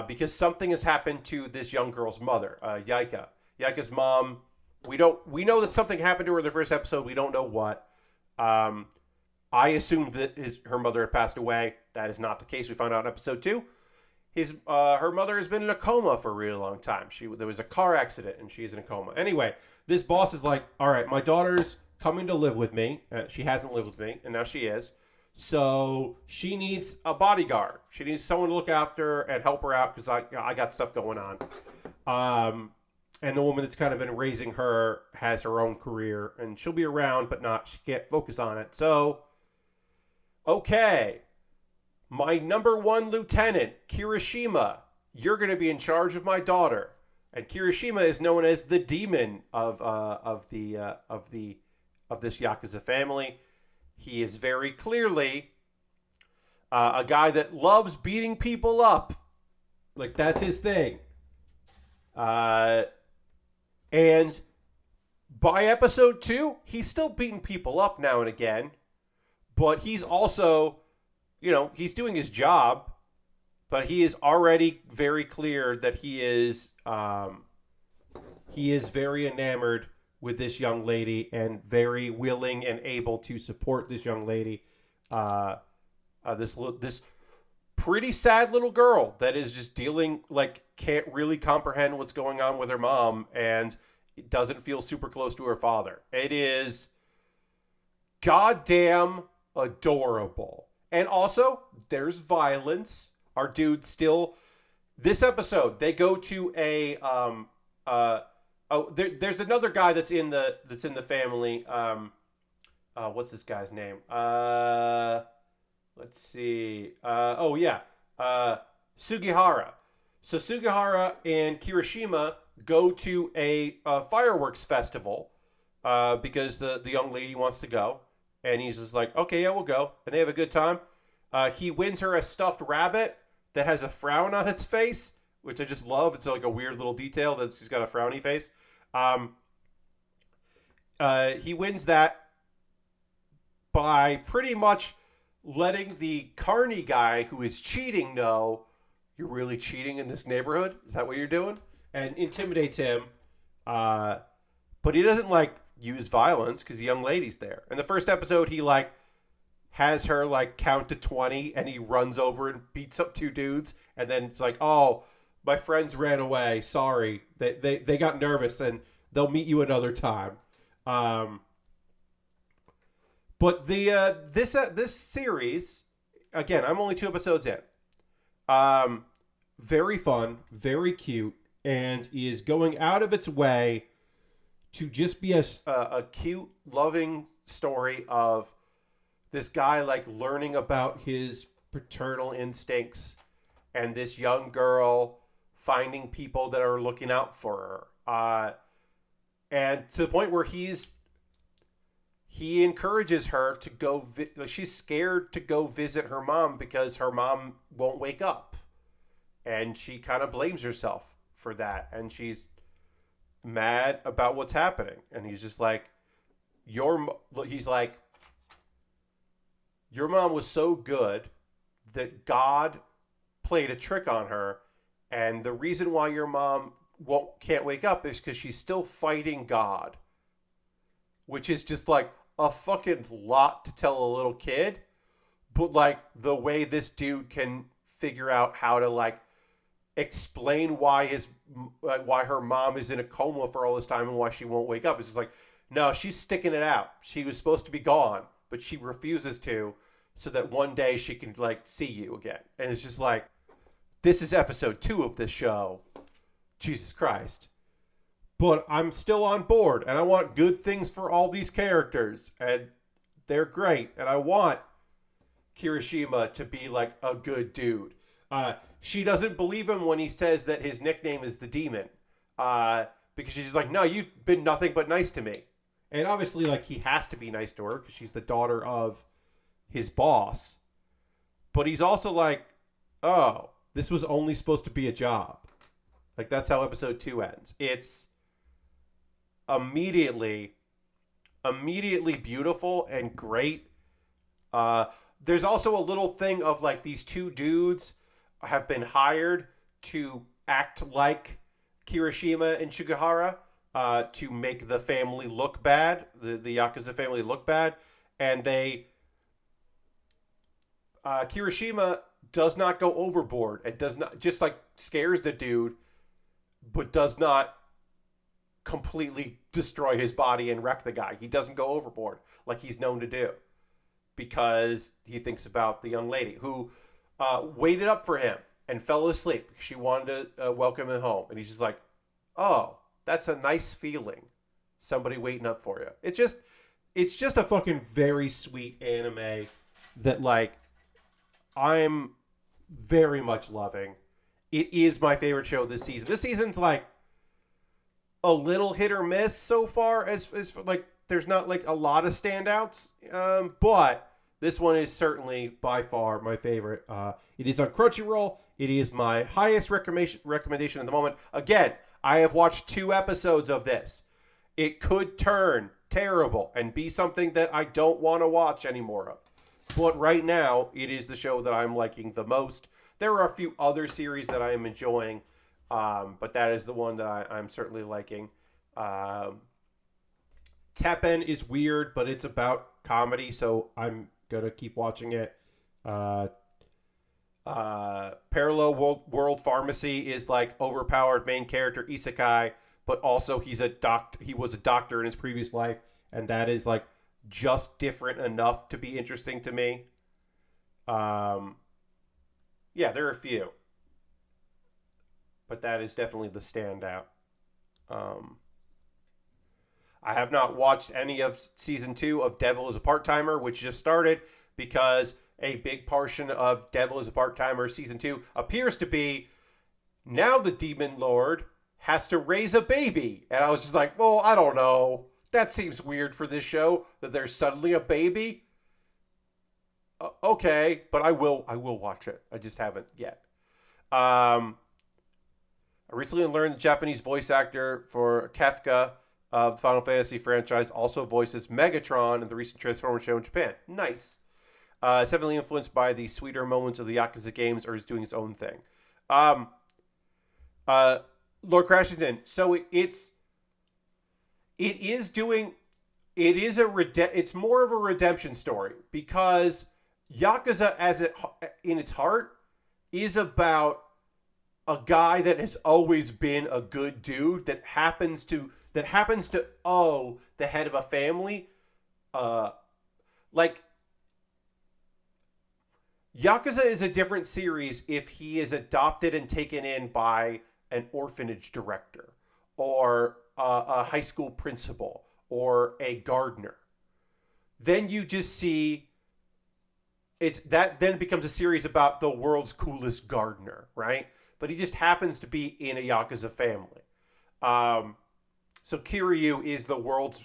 because something has happened to this young girl's mother, Yaika. Yaika's mom, we know that something happened to her in the first episode. We don't know what. I assumed that her mother had passed away. That is not the case. We found out in episode 2. Her mother has been in a coma for a really long time. There was a car accident and she's in a coma. Anyway, this boss is like, all right, my daughter's coming to live with me. She hasn't lived with me, and now she is. So she needs a bodyguard. She needs someone to look after and help her out because I got stuff going on. and the woman that's kind of been raising her has her own career, and she'll be around, but not she can't focus on it. So, okay, my number one lieutenant, Kirishima, you're going to be in charge of my daughter. And Kirishima is known as the demon of this Yakuza family. He is very clearly a guy that loves beating people up. Like, that's his thing. And by episode 2, he's still beating people up now and again. But he's also, he's doing his job. But he is already very clear that he is very enamored with this young lady and very willing and able to support this young lady. This pretty sad little girl that is just dealing, can't really comprehend what's going on with her mom and doesn't feel super close to her father. It is goddamn adorable. And also, there's violence. Our dude still... This episode, they go to a... there's another guy that's in the family. What's this guy's name? Let's see. Sugihara. So Sugihara and Kirishima go to a fireworks festival because the young lady wants to go. And he's just like, okay, yeah, we'll go. And they have a good time. He wins her a stuffed rabbit that has a frown on its face, which I just love. It's like a weird little detail that she's got a frowny face. He wins that by pretty much letting the carny guy who is cheating know, you're really cheating in this neighborhood? Is that what you're doing? And intimidates him. But he doesn't, use violence because the young lady's there. In the first episode, he, has her, count to 20, and he runs over and beats up 2 dudes. And then it's like, oh, my friends ran away. Sorry. They got nervous, and they'll meet you another time. But this series, again, I'm only 2 episodes in. Very fun, very cute, and is going out of its way to just be a cute, loving story of this guy learning about his paternal instincts and this young girl finding people that are looking out for her. And to the point where he encourages her to go. She's scared to go visit her mom because her mom won't wake up, and she kind of blames herself for that. And she's mad about what's happening. And he's just like, your mom was so good that God played a trick on her, and the reason why your mom can't wake up is because she's still fighting God. Which is just a fucking lot to tell a little kid. But the way this dude can figure out how to explain why her mom is in a coma for all this time and why she won't wake up. It's just no, she's sticking it out. She was supposed to be gone, but she refuses to, so that one day she can see you again. And it's just this is episode 2 of this show. Jesus Christ. But I'm still on board, and I want good things for all these characters, and they're great, and I want Kirishima to be a good dude. She doesn't believe him when he says that his nickname is the Demon, because she's no, you've been nothing but nice to me. And obviously, he has to be nice to her, because she's the daughter of his boss. But he's also oh, this was only supposed to be a job. That's how episode 2 ends. It's immediately beautiful and great. There's also a little thing of these 2 dudes have been hired to act like Kirishima and Sugihara to make the family look bad, the Yakuza family look bad, and Kirishima does not go overboard and does not just scares the dude, but does not completely destroy his body and wreck the guy. He doesn't go overboard like he's known to do, because he thinks about the young lady who waited up for him and fell asleep because she wanted to welcome him home. And he's just oh, That's a nice feeling. Somebody waiting up for you. It's just a fucking very sweet anime that like I'm very much loving. It is my favorite show this season. This season's like a little hit or miss so far as like there's not like a lot of standouts. But this one is certainly by far my favorite. It is on Crunchyroll. It is my highest recommendation at the moment. Again, I have watched 2 episodes of this. It could turn terrible and be something that I don't want to watch anymore of. But right now, it is the show that I'm liking the most. There are a few other series that I am enjoying, but that is the one that I'm certainly liking. Teppen is weird, but it's about comedy, so I'm going to keep watching it. Parallel World Pharmacy is like overpowered main character isekai, but also he was a doctor in his previous life, and that is like just different enough to be interesting to me. Yeah, there are a few, but that is definitely the standout. I have not watched any of season 2 of Devil is a Part-Timer, which just started because a big portion of Devil is a Part-Timer season 2 appears to be now the Demon Lord has to raise a baby. And I was just like, well, I don't know. That seems weird for this show that there's suddenly a baby. Okay, but I will watch it. I just haven't yet. I recently learned the Japanese voice actor for Kefka of the Final Fantasy franchise also voices Megatron in the recent Transformers show in Japan. Nice. It's heavily influenced by the sweeter moments of the Yakuza games, or is doing its own thing. Lord Crashington. So it's more of a redemption story because Yakuza in its heart is about a guy that has always been a good dude that happens to owe the head of a family. Like Yakuza is a different series if he is adopted and taken in by an orphanage director or a high school principal or a gardener. Then you just see then it becomes a series about the world's coolest gardener, right? But he just happens to be in a Yakuza family. So Kiryu is the world's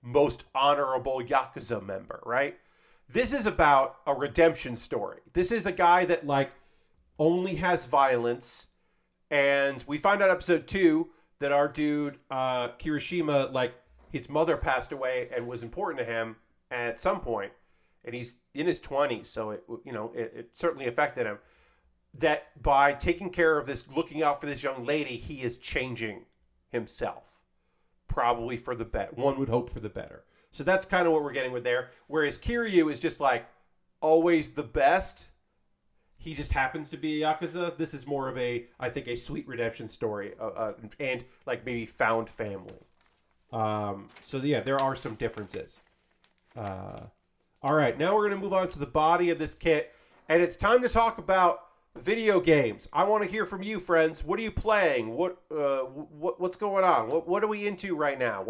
most honorable Yakuza member, right? This is about a redemption story. This is a guy that like only has violence, and we find out episode 2 that our dude Kirishima, like his mother passed away and was important to him at some point, and he's in his 20s, so it certainly affected him. That by taking care of this, looking out for this young lady, he is changing himself, probably for the better. One would hope for the better. So that's kind of what we're getting with there. Whereas Kiryu is just like always the best. He just happens to be a Yakuza. This is more of a sweet redemption story and like maybe found family. So yeah, there are some differences. All right, now we're going to move on to the body of this kit, and it's time to talk about video games. I want to hear from you, friends. What are you playing? What's going on? What are we into right now?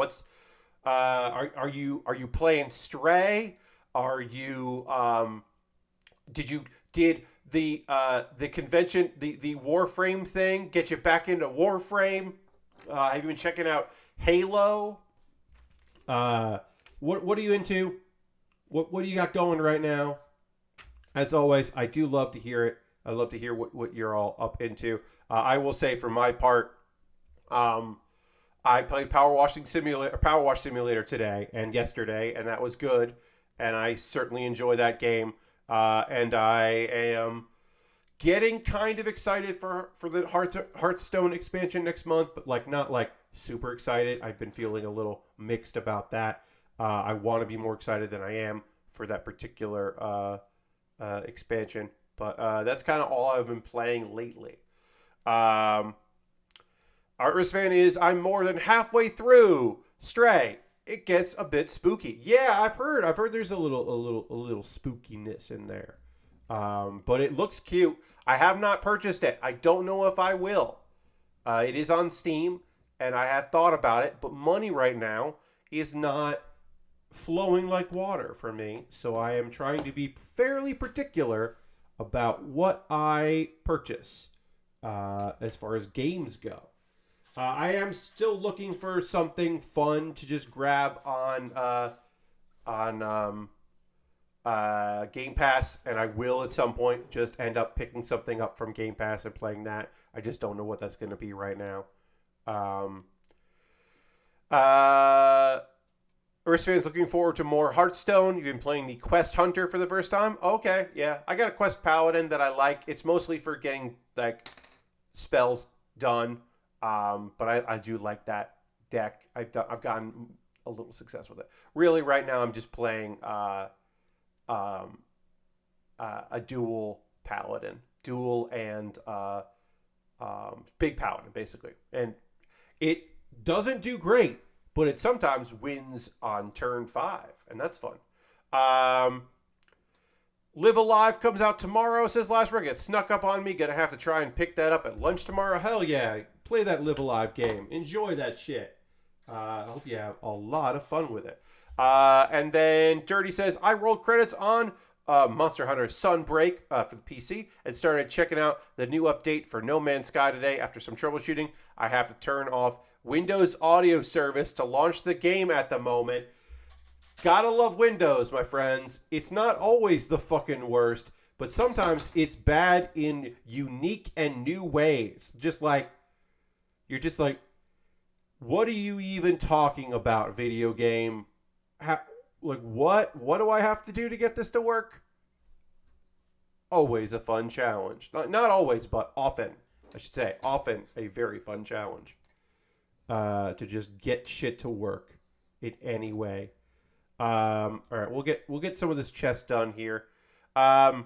Are you playing Stray? Are you did the convention, the Warframe thing get you back into Warframe? Have you been checking out Halo? What are you into? What do you got going right now? As always, I do love to hear it. I love to hear what you're all up into. I will say for my part, I played Power Wash Simulator today and yesterday, and that was good. And I certainly enjoy that game. And I am getting kind of excited for the Hearthstone expansion next month, but like not like super excited. I've been feeling a little mixed about that. I want to be more excited than I am for that particular expansion. But that's kind of all I've been playing lately. Artist fan is, I'm more than halfway through Stray. It gets a bit spooky. Yeah, I've heard there's a little spookiness in there. But it looks cute. I have not purchased it. I don't know if I will. It is on Steam, and I have thought about it, but money right now is not flowing like water for me. So I am trying to be fairly particular about what I purchase as far as games go. I am still looking for something fun to just grab on Game Pass, and I will at some point just end up picking something up from Game Pass and playing that. I just don't know what that's going to be right now. Um, uh, Fans looking forward to more Hearthstone. You've been playing the Quest Hunter for the first time. Okay, yeah, I got a Quest Paladin that I like. It's mostly for getting like spells done, but I do like that deck. I've gotten a little success with it. Really, right now I'm just playing a dual paladin, dual and big paladin basically, and it doesn't do great, but it sometimes wins on turn 5, and that's fun. Live Alive comes out tomorrow, says Last Ring. It snuck up on me. Gonna have to try and pick that up at lunch tomorrow. Hell yeah. Play that Live Alive game. Enjoy that shit. I hope you have a lot of fun with it. And then Dirty says, I rolled credits on Monster Hunter Sunbreak for the PC and started checking out the new update for No Man's Sky today. After some troubleshooting, I have to turn off Windows audio service to launch the game at the moment. Gotta love Windows, my friends. It's not always the fucking worst, but sometimes it's bad in unique and new ways. You're just like, what are you even talking about, video game? What do I have to do to get this to work? Always a fun challenge. Not always, but often. I should say, often a very fun challenge. To just get shit to work in any way. All right, we'll get some of this chest done here. But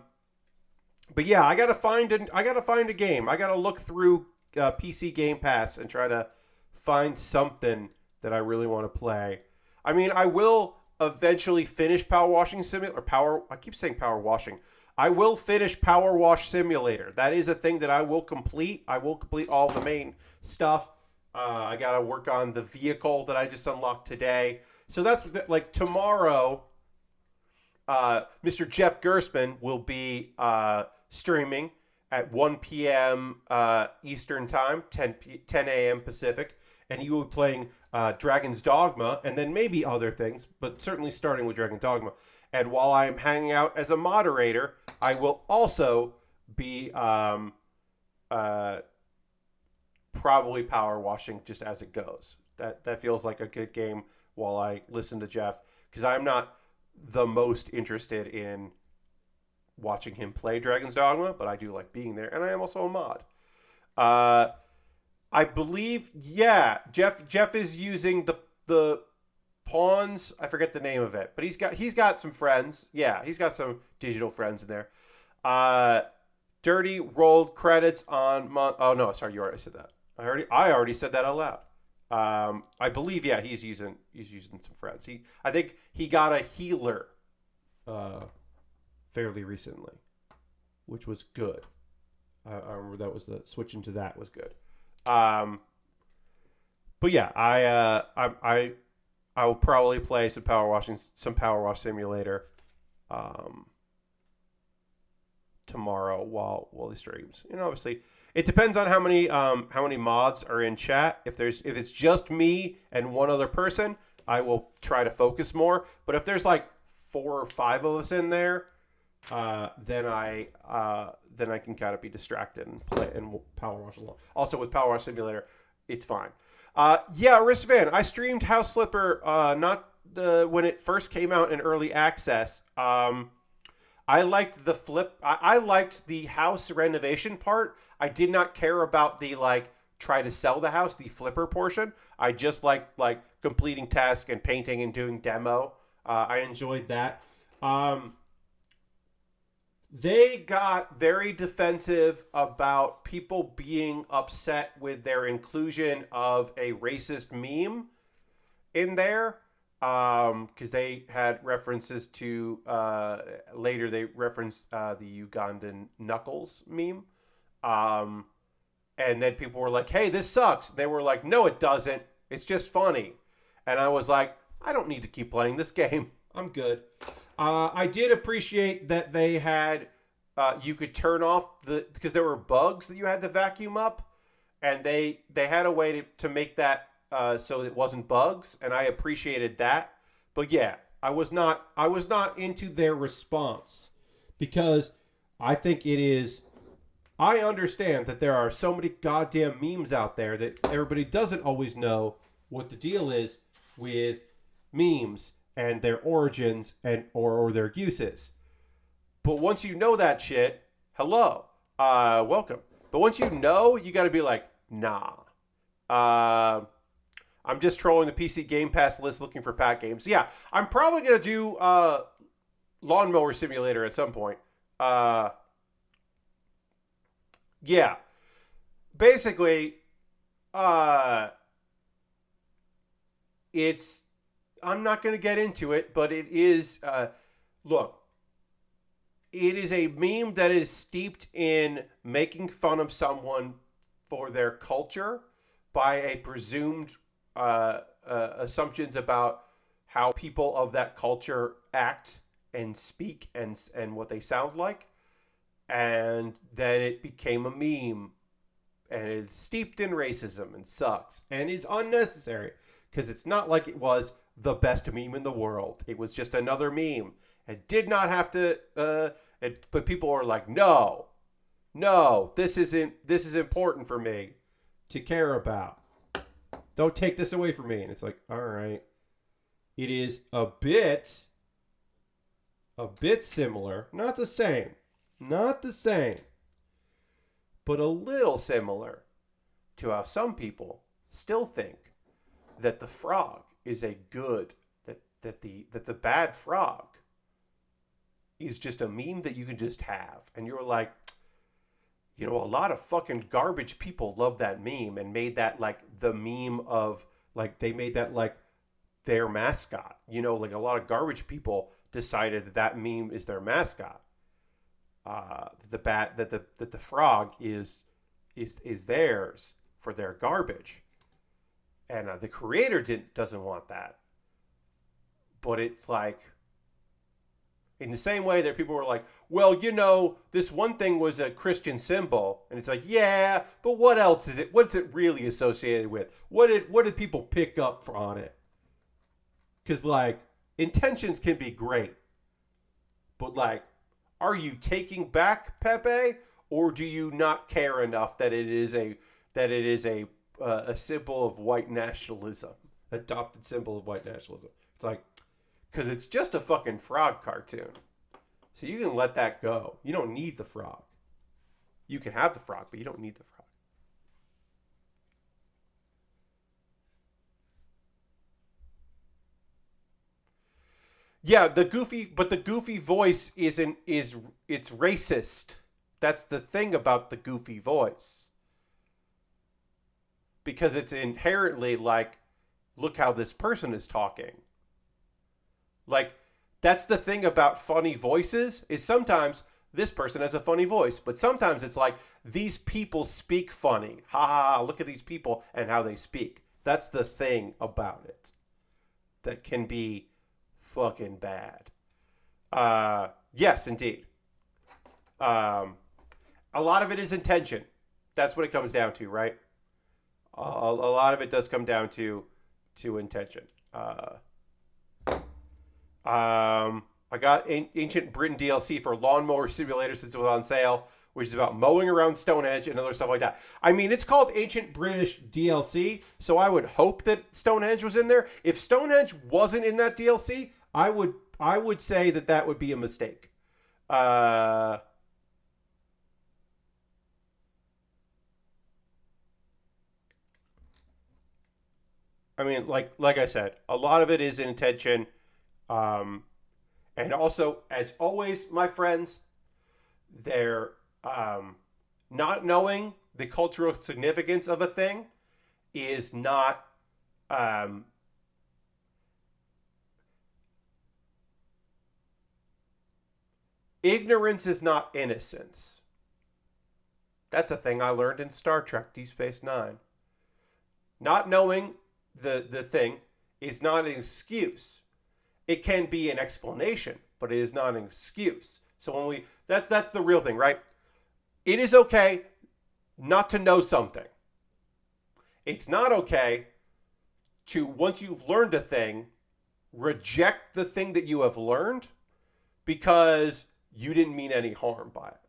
yeah, I gotta find a game. I gotta look through PC Game Pass and try to find something that I really want to play. I mean, I will eventually finish Power Washing Simulator. I keep saying Power Washing. I will finish Power Wash Simulator. That is a thing that I will complete. I will complete all the main stuff. I gotta work on the vehicle that I just unlocked today. So that's like tomorrow. Mr. Jeff Gerstmann will be streaming at 1 p.m. Eastern Time, 10 a.m. Pacific, and he will be playing Dragon's Dogma, and then maybe other things, but certainly starting with Dragon's Dogma. And while I am hanging out as a moderator, I will also be probably power washing just as it goes. That feels like a good game while I listen to Jeff, because I'm not the most interested in watching him play Dragon's Dogma, but I do like being there, and I am also a mod. I believe, yeah, Jeff is using the pawns. I forget the name of it, but he's got some friends. Yeah, he's got some digital friends in there. Dirty rolled credits on. Oh no, sorry, you already said that. I already said that out loud. I believe, yeah, he's using some friends. I think he got a healer fairly recently, which was good. I remember that was switching to that was good. But yeah, I will probably play some Power Wash Simulator tomorrow while he streams. And obviously, it depends on how many mods are in chat. If it's just me and one other person, I will try to focus more. But if there's like 4 or 5 of us in there, then I can kind of be distracted and play and Power Wash along. Also with Power Wash Simulator, it's fine. Yeah, Wristvan, I streamed House Flipper when it first came out in early access. I liked the flip. I liked the house renovation part. I did not care about the try to sell the house, the flipper portion. I just liked completing tasks and painting and doing demo. I enjoyed that. They got very defensive about people being upset with their inclusion of a racist meme in there. Because they had references to later they referenced the Ugandan Knuckles meme, And then people were like, hey, this sucks. They were like, no, it doesn't. It's just funny. And I was like, I don't need to keep playing this game. I'm good. I did appreciate that they had, you could turn off because there were bugs that you had to vacuum up. And they had a way to make that so it wasn't bugs. And I appreciated that. But yeah, I was not into their response because I think it is. I understand that there are so many goddamn memes out there that everybody doesn't always know what the deal is with memes and their origins and or their uses. But once you know that shit, hello, welcome. But once you know, you got to be like, nah. I'm just trolling the PC Game Pass list looking for pack games. Yeah, I'm probably gonna do Lawnmower Simulator at some point. Uh, yeah, basically, uh, it's. I'm not gonna get into it, but it is. Look, it is a meme that is steeped in making fun of someone for their culture by a presumed assumptions about how people of that culture act and speak and what they sound like, and then it became a meme, and it's steeped in racism and sucks and is unnecessary because it's not like it was the best meme in the world. It was just another meme. It did not have to. But people are like, no, no, this isn't. This is important for me to care about. Don't take this away from me. And it's like, all right, it is a bit similar, not the same, but a little similar to how some people still think that the frog is a good that the bad frog is just a meme that you can just have. And you're like, a lot of fucking garbage people love that meme and made that like the meme of like they made that like their mascot. Like a lot of garbage people decided that meme is their mascot. That the frog is theirs for their garbage, and the creator doesn't want that. But it's like, in the same way that people were like, well, this one thing was a Christian symbol, and it's like, yeah, but what else is it? What's it really associated with? What did people pick up on it? Because like intentions can be great, but like, are you taking back Pepe, or do you not care enough that it is a symbol of white nationalism, adopted symbol of white nationalism? It's like, because it's just a fucking frog cartoon. So you can let that go. You don't need the frog. You can have the frog, but you don't need the frog. Yeah, the goofy voice it's racist. That's the thing about the goofy voice. Because it's inherently like, look how this person is talking. Like, that's the thing about funny voices, is sometimes this person has a funny voice, but sometimes it's like, these people speak funny. Ha ha ha, look at these people and how they speak. That's the thing about it that can be fucking bad. Yes, indeed. Um, a lot of it is intention. That's what it comes down to, right? A lot of it does come down to intention. I got Ancient Britain DLC for Lawnmower Simulator since it was on sale, which is about mowing around Stonehenge and other stuff like that. I mean, it's called Ancient British DLC, so I would hope that Stonehenge was in there. If Stonehenge wasn't in that DLC, I would say that would be a mistake. Uh, I mean, like I said, a lot of it is intention. Um, and also, as always, my friends, they're not knowing the cultural significance of a thing is not. Um, Ignorance is not innocence. That's a thing I learned in Star Trek Deep Space Nine. Not knowing the thing is not an excuse. It can be an explanation, but it is not an excuse. So when that's the real thing, right? It is okay not to know something. It's not okay to, once you've learned a thing, reject the thing that you have learned because you didn't mean any harm by it,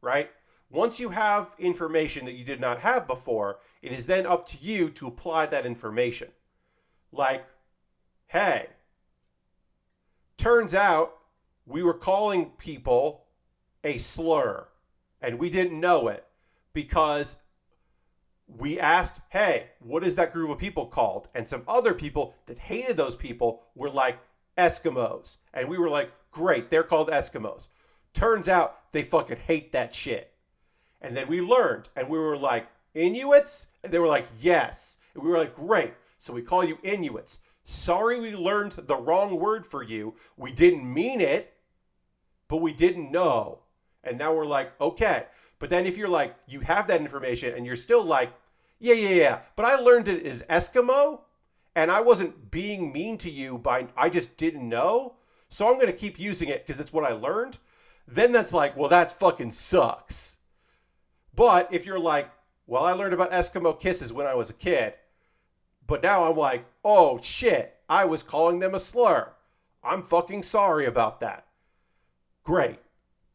right? Once you have information that you did not have before, it is then up to you to apply that information. Like, hey, turns out we were calling people a slur and we didn't know it because we asked, hey, what is that group of people called? And some other people that hated those people were like, Eskimos. And we were like, great, they're called Eskimos. Turns out they fucking hate that shit. And then we learned, and we were like, Inuits? And they were like, yes. And we were like, great. So we call you Inuits. Sorry we learned the wrong word for you. We didn't mean it, but we didn't know. And now we're like, okay. But then if you're like, you have that information and you're still like, yeah, but I learned it as Eskimo and I wasn't being mean to you I just didn't know. So I'm going to keep using it because it's what I learned. Then that's like, well, that fucking sucks. But if you're like, well, I learned about Eskimo kisses when I was a kid, but now I'm like, oh shit, I was calling them a slur. I'm fucking sorry about that. Great.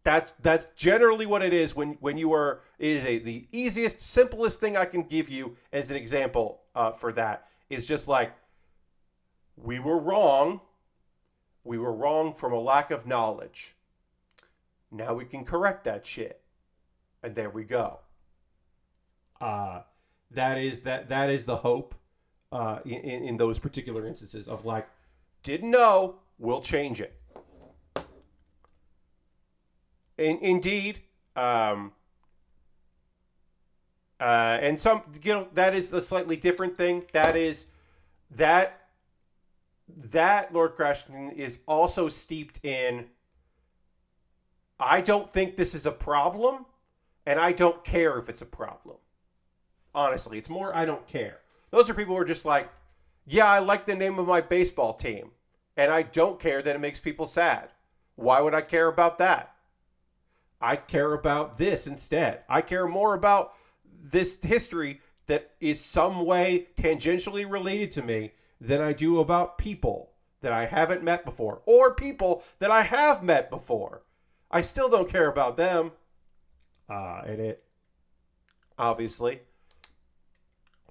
That's generally what it is when you are. It is the easiest, simplest thing I can give you as an example for that is just like, we were wrong. We were wrong from a lack of knowledge. Now we can correct that shit, and there we go. That is the hope in those particular instances of like, didn't know, we'll change it. Indeed, and some, that is the slightly different thing. That is that Lord Crashington is also steeped in, I don't think this is a problem, and I don't care if it's a problem. Honestly, it's more I don't care. Those are people who are just like, yeah, I like the name of my baseball team, and I don't care that it makes people sad. Why would I care about that? I care about this instead. I care more about this history that is some way tangentially related to me than I do about people that I haven't met before or people that I have met before. I still don't care about them. And it obviously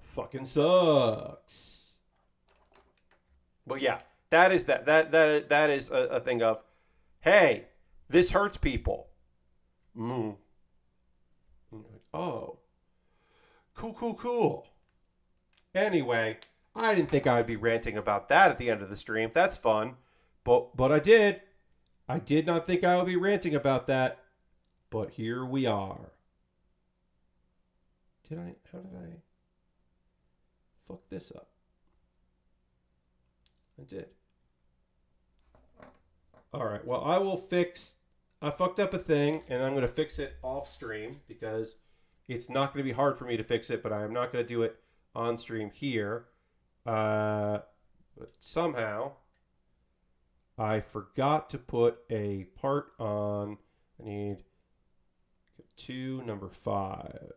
fucking sucks. But yeah, that is that is a thing of, hey, this hurts people. Oh, cool. Anyway, I didn't think I'd be ranting about that at the end of the stream. That's fun, but I did. I did not think I would be ranting about that, but here we are. How did I fuck this up? I did. All right. Well, I fucked up a thing, and I'm going to fix it off stream because it's not going to be hard for me to fix it, but I am not going to do it on stream here. But somehow I forgot to put a part on. I need 2, number 5.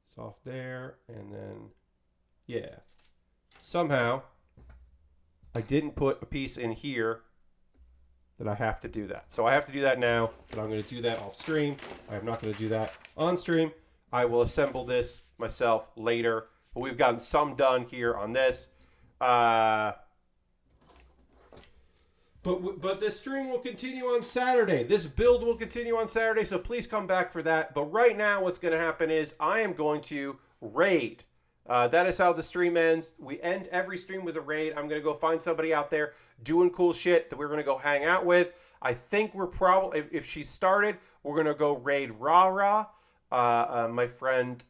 It's off there, and then, yeah. Somehow I didn't put a piece in here that I have to do that. So I have to do that now, but I'm going to do that off stream. I'm not going to do that on stream. I will assemble this myself later, but we've gotten some done here on this. But this stream will continue on Saturday. This build will continue on Saturday, so please come back for that. But right now what's going to happen is I am going to raid. That is how the stream ends. We end every stream with a raid. I'm going to go find somebody out there doing cool shit that we're going to go hang out with. I think we're probably, if she started, we're going to go raid Ra, my friend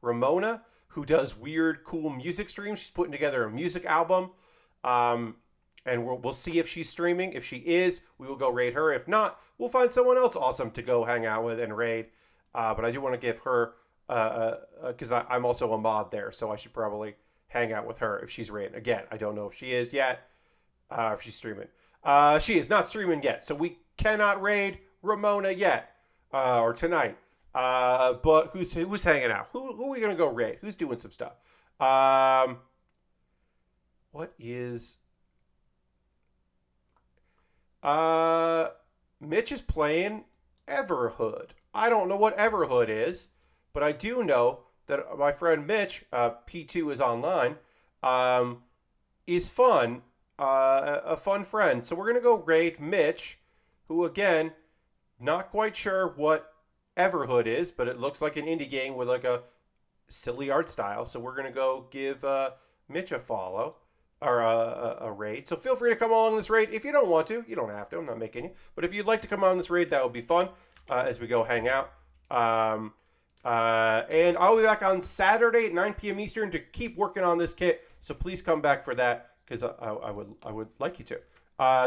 Ramona, who does weird, cool music streams. She's putting together a music album. And we'll see if she's streaming. If she is, we will go raid her. If not, we'll find someone else awesome to go hang out with and raid. but I do want to give her because I'm also a mod there, so I should probably hang out with her if she's raiding. Again, I don't know if she is yet. If she's streaming, she is not streaming yet, so we cannot raid Ramona yet or tonight. But who's hanging out? Who are we gonna go raid? Who's doing some stuff? What is? Mitch is playing Everhood. I don't know what Everhood is, but I do know that my friend Mitch, P2 is online, is fun, a fun friend. So we're going to go raid Mitch, who, again, not quite sure what Everhood is, but it looks like an indie game with like a silly art style. So we're going to go give Mitch a follow. Or a raid. So feel free to come along this raid. If you don't want to, you don't have to. I'm not making you. But if you'd like to come on this raid, that would be fun as we go hang out. And I'll be back on Saturday at 9 p.m. Eastern to keep working on this kit. So please come back for that because I would like you to.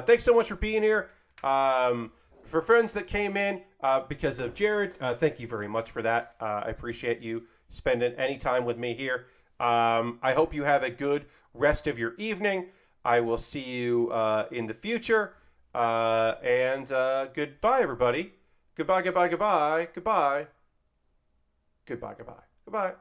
Thanks so much for being here. For friends that came in because of Jared, thank you very much for that. I appreciate you spending any time with me here. I hope you have a good rest of your evening. I will see you in the future. And goodbye, everybody. Goodbye, goodbye, goodbye, goodbye. Goodbye, goodbye, goodbye.